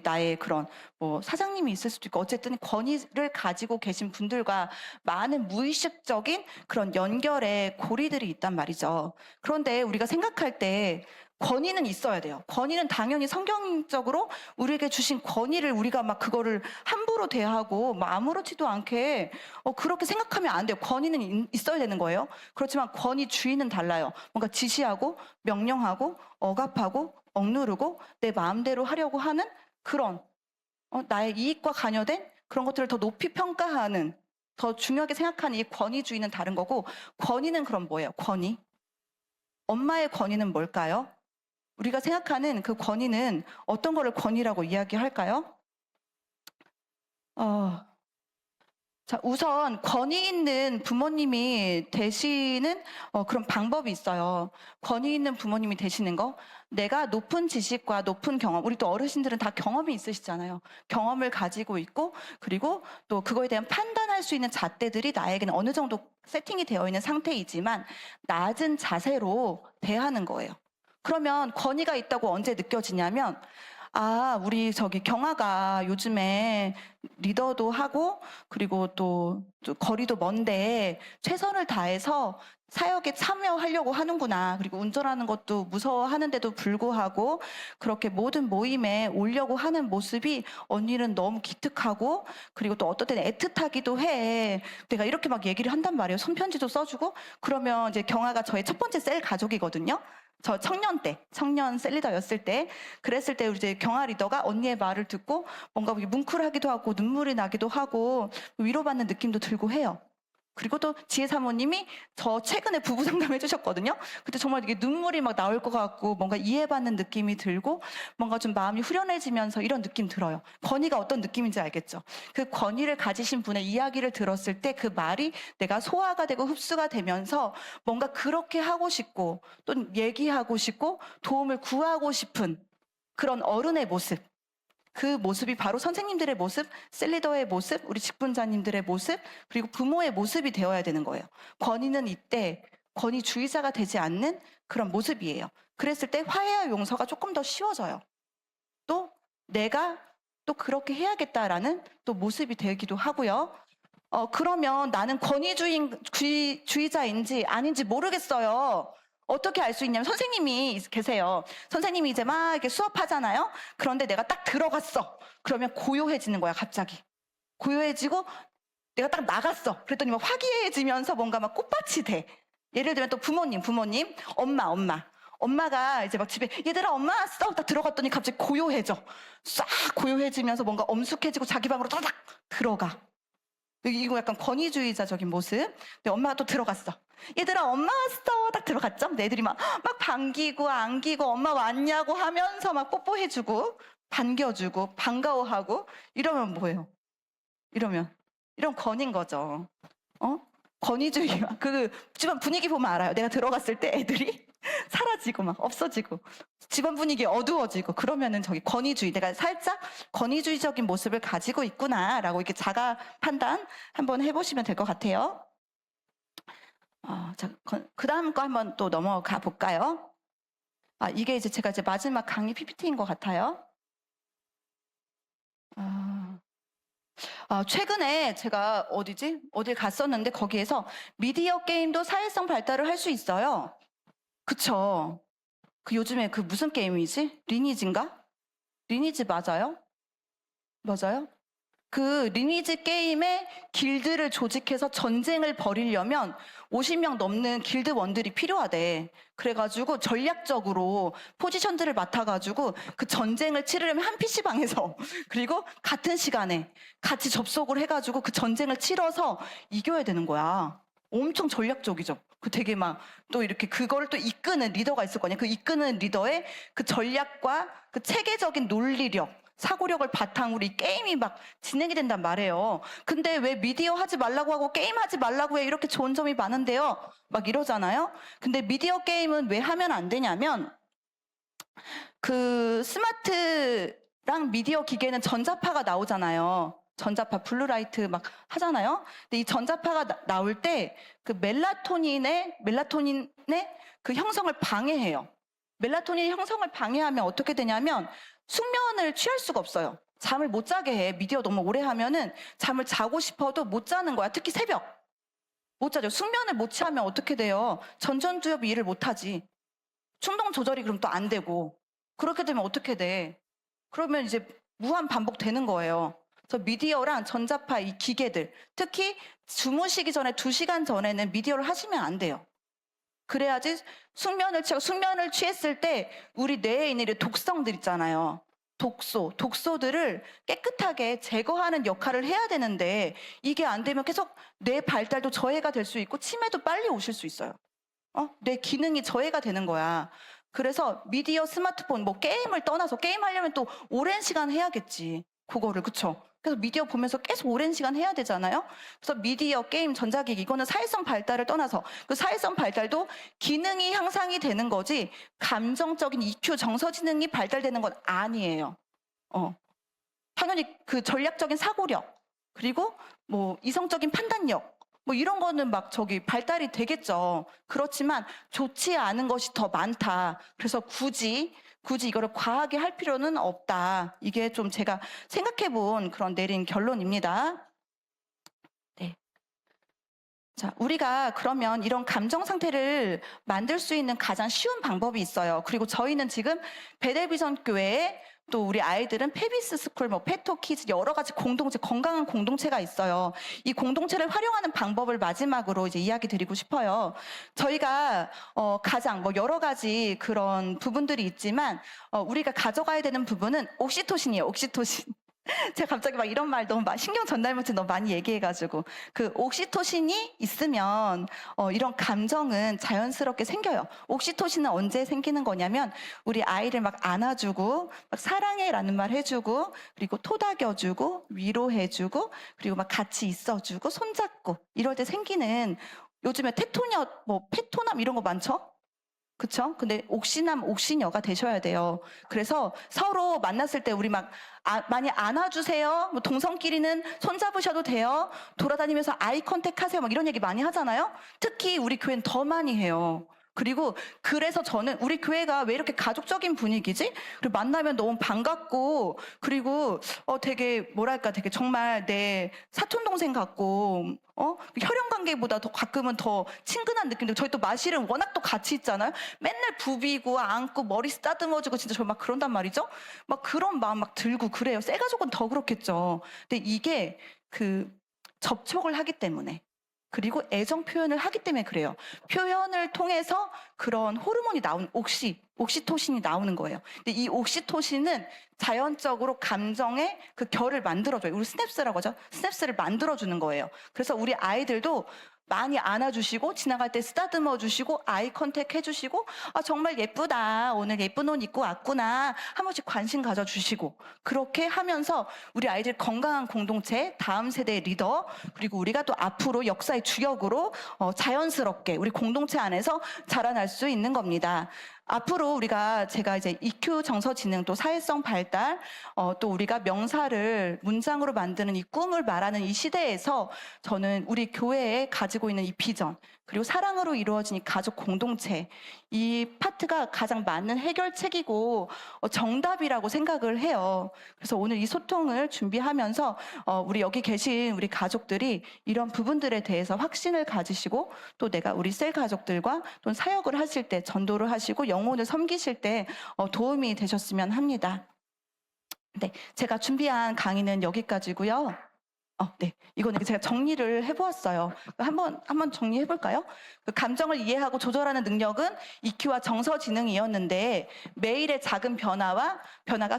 나의 그런 뭐 사장님이 있을 수도 있고 어쨌든 권위를 가지고 계신 분들과 많은 무의식적인 그런 연결의 고리들이 있단 말이죠. 그런데 우리가 생각할 때 권위는 있어야 돼요. 권위는 당연히 성경적으로 우리에게 주신 권위를 우리가 막 그거를 함부로 대하고 뭐 아무렇지도 않게 그렇게 생각하면 안 돼요. 권위는 있어야 되는 거예요. 그렇지만 권위주의는 달라요. 뭔가 지시하고 명령하고 억압하고 억누르고 내 마음대로 하려고 하는 그런 나의 이익과 관여된 그런 것들을 더 높이 평가하는 더 중요하게 생각하는 이 권위주의는 다른 거고 권위는 그럼 뭐예요? 권위? 엄마의 권위는 뭘까요? 우리가 생각하는 그 권위는 어떤 거를 권위라고 이야기할까요? 자, 우선 권위 있는 부모님이 되시는 그런 방법이 있어요. 권위 있는 부모님이 되시는 거. 내가 높은 지식과 높은 경험, 우리 또 어르신들은 다 경험이 있으시잖아요. 경험을 가지고 있고 그리고 또 그거에 대한 판단할 수 있는 잣대들이 나에게는 어느 정도 세팅이 되어 있는 상태이지만 낮은 자세로 대하는 거예요. 그러면 권위가 있다고 언제 느껴지냐면 우리 경아가 요즘에 리더도 하고 그리고 또 거리도 먼데 최선을 다해서 사역에 참여하려고 하는구나. 그리고 운전하는 것도 무서워하는데도 불구하고 그렇게 모든 모임에 오려고 하는 모습이 언니는 너무 기특하고 그리고 또 어떨 때는 애틋하기도 해. 내가 이렇게 막 얘기를 한단 말이에요. 손편지도 써주고 그러면 이제 경아가 저의 첫 번째 셀 가족이거든요. 저 청년 셀리더였을 때 그랬을 때 이제 경아 리더가 언니의 말을 듣고 뭔가 뭉클하기도 하고 눈물이 나기도 하고 위로받는 느낌도 들고 해요. 그리고 또 지혜 사모님이 저 최근에 부부 상담 해주셨거든요. 그때 정말 이게 눈물이 막 나올 것 같고 뭔가 이해받는 느낌이 들고 뭔가 좀 마음이 후련해지면서 이런 느낌 들어요. 권위가 어떤 느낌인지 알겠죠? 그 권위를 가지신 분의 이야기를 들었을 때 그 말이 내가 소화가 되고 흡수가 되면서 뭔가 그렇게 하고 싶고 또 얘기하고 싶고 도움을 구하고 싶은 그런 어른의 모습. 그 모습이 바로 선생님들의 모습, 셀리더의 모습, 우리 직분자님들의 모습, 그리고 부모의 모습이 되어야 되는 거예요. 권위는 이때 권위주의자가 되지 않는 그런 모습이에요. 그랬을 때 화해와 용서가 조금 더 쉬워져요. 또 내가 또 그렇게 해야겠다라는 또 모습이 되기도 하고요. 그러면 나는 권위주의자인지 아닌지 모르겠어요. 어떻게 알 수 있냐면 선생님이 계세요. 선생님이 이제 막 이렇게 수업하잖아요. 그런데 내가 딱 들어갔어. 그러면 고요해지는 거야, 갑자기. 고요해지고 내가 딱 나갔어. 그랬더니 막 화기애애지면서 뭔가 막 꽃밭이 돼. 예를 들면 또 부모님, 엄마가 이제 막 집에 얘들아 엄마 왔어. 딱 들어갔더니 갑자기 고요해져. 싹 고요해지면서 뭔가 엄숙해지고 자기 방으로 따닥 들어가. 이거 약간 권위주의자적인 모습. 근데 엄마가 또 들어갔어. 얘들아 엄마 왔어 딱 들어갔죠? 애들이 막 반기고 안기고 엄마 왔냐고 하면서 막 뽀뽀해주고 반겨주고 반가워하고 이러면 뭐예요? 이러면 건인 거죠. 권위주의. 그 집안 분위기 보면 알아요. 내가 들어갔을 때 애들이 사라지고 막 없어지고 집안 분위기 어두워지고 그러면은 저기 권위주의. 내가 살짝 권위주의적인 모습을 가지고 있구나라고 이렇게 자가 판단 한번 해보시면 될 것 같아요. 자, 그 다음 거 한번 또 넘어가 볼까요? 이게 이제 제가 이제 마지막 강의 PPT인 것 같아요. 최근에 제가 어딜 갔었는데 거기에서 미디어 게임도 사회성 발달을 할 수 있어요. 그쵸? 그 요즘에 그 무슨 게임이지? 리니지인가? 리니지 맞아요? 맞아요? 그 리니지 게임에 길드를 조직해서 전쟁을 벌이려면 50명 넘는 길드원들이 필요하대. 그래가지고 전략적으로 포지션들을 맡아가지고 그 전쟁을 치르려면 한 PC방에서 그리고 같은 시간에 같이 접속을 해가지고 그 전쟁을 치러서 이겨야 되는 거야. 엄청 전략적이죠. 그 되게 막 또 이렇게 그거를 또 이끄는 리더가 있을 거 아니야. 그 이끄는 리더의 그 전략과 그 체계적인 논리력, 사고력을 바탕으로 이 게임이 막 진행이 된단 말이에요. 근데 왜 미디어 하지 말라고 하고 게임 하지 말라고 해? 이렇게 좋은 점이 많은데요. 막 이러잖아요. 근데 미디어 게임은 왜 하면 안 되냐면 그 스마트랑 미디어 기계는 전자파가 나오잖아요. 전자파, 블루라이트 막 하잖아요. 근데 이 전자파가 나올 때 그 멜라토닌의 그 형성을 방해해요. 멜라토닌 형성을 방해하면 어떻게 되냐면 숙면을 취할 수가 없어요. 잠을 못 자게 해. 미디어 너무 오래 하면은 잠을 자고 싶어도 못 자는 거야. 특히 새벽. 못 자죠. 숙면을 못 취하면 어떻게 돼요? 전전두엽이 일을 못 하지. 충동 조절이 그럼 또 안 되고. 그렇게 되면 어떻게 돼? 그러면 이제 무한 반복되는 거예요. 그래서 미디어랑 전자파 이 기계들, 특히 주무시기 전에 2시간 전에는 미디어를 하시면 안 돼요. 그래야지 숙면을 취했을 때 우리 뇌에 있는 독성들 있잖아요. 독소들을 깨끗하게 제거하는 역할을 해야 되는데 이게 안 되면 계속 뇌 발달도 저해가 될 수 있고 치매도 빨리 오실 수 있어요. 뇌 기능이 저해가 되는 거야. 그래서 미디어, 스마트폰, 뭐 게임을 떠나서 게임하려면 또 오랜 시간 해야겠지. 그거를 그쵸? 그래서 미디어 보면서 계속 오랜 시간 해야 되잖아요. 그래서 미디어, 게임, 전자기기 이거는 사회성 발달을 떠나서 그 사회성 발달도 기능이 향상이 되는 거지 감정적인 EQ, 정서지능이 발달되는 건 아니에요. 당연히 그 전략적인 사고력 그리고 뭐 이성적인 판단력 뭐 이런 거는 막 발달이 되겠죠. 그렇지만 좋지 않은 것이 더 많다. 그래서 굳이 이거를 과하게 할 필요는 없다. 이게 좀 제가 생각해 본 그런 내린 결론입니다. 네. 자, 우리가 그러면 이런 감정 상태를 만들 수 있는 가장 쉬운 방법이 있어요. 그리고 저희는 지금 베델비전 교회에 또 우리 아이들은 페비스 스쿨, 뭐 페토 키즈 여러 가지 공동체, 건강한 공동체가 있어요. 이 공동체를 활용하는 방법을 마지막으로 이제 이야기 드리고 싶어요. 저희가 가장 뭐 여러 가지 그런 부분들이 있지만 우리가 가져가야 되는 부분은 옥시토신이에요. 옥시토신. 제가 갑자기 막 이런 말 너무 신경 전달문제 너무 많이 얘기해가지고 그 옥시토신이 있으면 이런 감정은 자연스럽게 생겨요. 옥시토신은 언제 생기는 거냐면 우리 아이를 막 안아주고 막 사랑해라는 말 해주고 그리고 토닥여주고 위로해주고 그리고 막 같이 있어주고 손잡고 이럴 때 생기는 요즘에 테토녀 뭐 페토남 이런 거 많죠? 그쵸? 근데 옥시남, 옥시녀가 되셔야 돼요. 그래서 서로 만났을 때 우리 막 많이 안아주세요. 뭐 동성끼리는 손잡으셔도 돼요. 돌아다니면서 아이 컨택 하세요. 막 이런 얘기 많이 하잖아요. 특히 우리 교회는 더 많이 해요. 그리고 그래서 저는 우리 교회가 왜 이렇게 가족적인 분위기지? 그리고 만나면 너무 반갑고 그리고 되게 뭐랄까 되게 정말 내 사촌동생 같고 혈연 관계보다 더 가끔은 더 친근한 느낌도 저희 또 마실은 워낙 또 같이 있잖아요. 맨날 부비고 안고 머리 쓰다듬어주고 진짜 저 막 그런단 말이죠. 막 그런 마음 막 들고 그래요. 새 가족은 더 그렇겠죠. 근데 이게 그 접촉을 하기 때문에 그리고 애정 표현을 하기 때문에 그래요. 표현을 통해서 그런 호르몬이 옥시토신이 나오는 거예요. 근데 이 옥시토신은 자연적으로 감정의 그 결을 만들어줘요. 우리 스냅스라고 하죠. 스냅스를 만들어주는 거예요. 그래서 우리 아이들도 많이 안아주시고 지나갈 때 쓰다듬어 주시고 아이 컨택 해주시고 정말 예쁘다, 오늘 예쁜 옷 입고 왔구나, 한 번씩 관심 가져주시고, 그렇게 하면서 우리 아이들 건강한 공동체, 다음 세대의 리더, 그리고 우리가 또 앞으로 역사의 주역으로 자연스럽게 우리 공동체 안에서 자라날 수 있는 겁니다. 앞으로 제가 이제 EQ 정서지능, 또 사회성 발달, 또 우리가 명사를 문장으로 만드는 이 꿈을 말하는 이 시대에서 저는 우리 교회에 가지고 있는 이 비전, 그리고 사랑으로 이루어진 이 가족 공동체, 이 파트가 가장 맞는 해결책이고 정답이라고 생각을 해요. 그래서 오늘 이 소통을 준비하면서 우리 여기 계신 우리 가족들이 이런 부분들에 대해서 확신을 가지시고, 또 내가 우리 셀 가족들과 또 사역을 하실 때, 전도를 하시고 영혼을 섬기실 때 도움이 되셨으면 합니다. 네, 제가 준비한 강의는 여기까지고요. 네, 이거는 제가 정리를 해보았어요. 한번 정리해볼까요? 감정을 이해하고 조절하는 능력은 EQ와 정서지능이었는데, 매일의 작은 변화가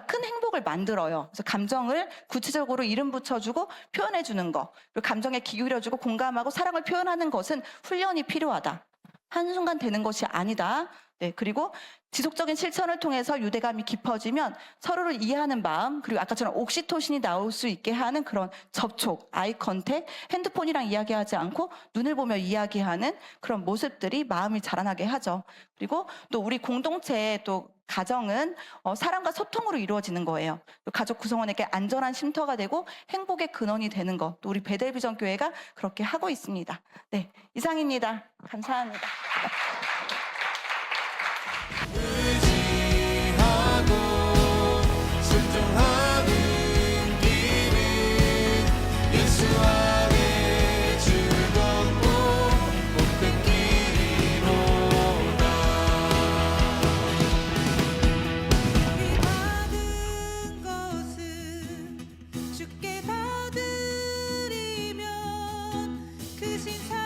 큰 행복을 만들어요. 그래서 감정을 구체적으로 이름 붙여주고 표현해주는 거, 그리고 감정에 귀 기울여주고 공감하고 사랑을 표현하는 것은 훈련이 필요하다. 한순간 되는 것이 아니다. 네, 그리고 지속적인 실천을 통해서 유대감이 깊어지면 서로를 이해하는 마음, 그리고 아까처럼 옥시토신이 나올 수 있게 하는 그런 접촉, 아이 컨택, 핸드폰이랑 이야기하지 않고 눈을 보며 이야기하는 그런 모습들이 마음이 자라나게 하죠. 그리고 또 우리 공동체, 또 가정은 사랑과 소통으로 이루어지는 거예요. 가족 구성원에게 안전한 쉼터가 되고 행복의 근원이 되는 것, 또 우리 베델비전 교회가 그렇게 하고 있습니다. 네, 이상입니다. 감사합니다. 의지하고 순종하는 길은 예수 안에 즐겁고 복된 길이로다. 우리 받은 것은 주께 다 드리면 그 신사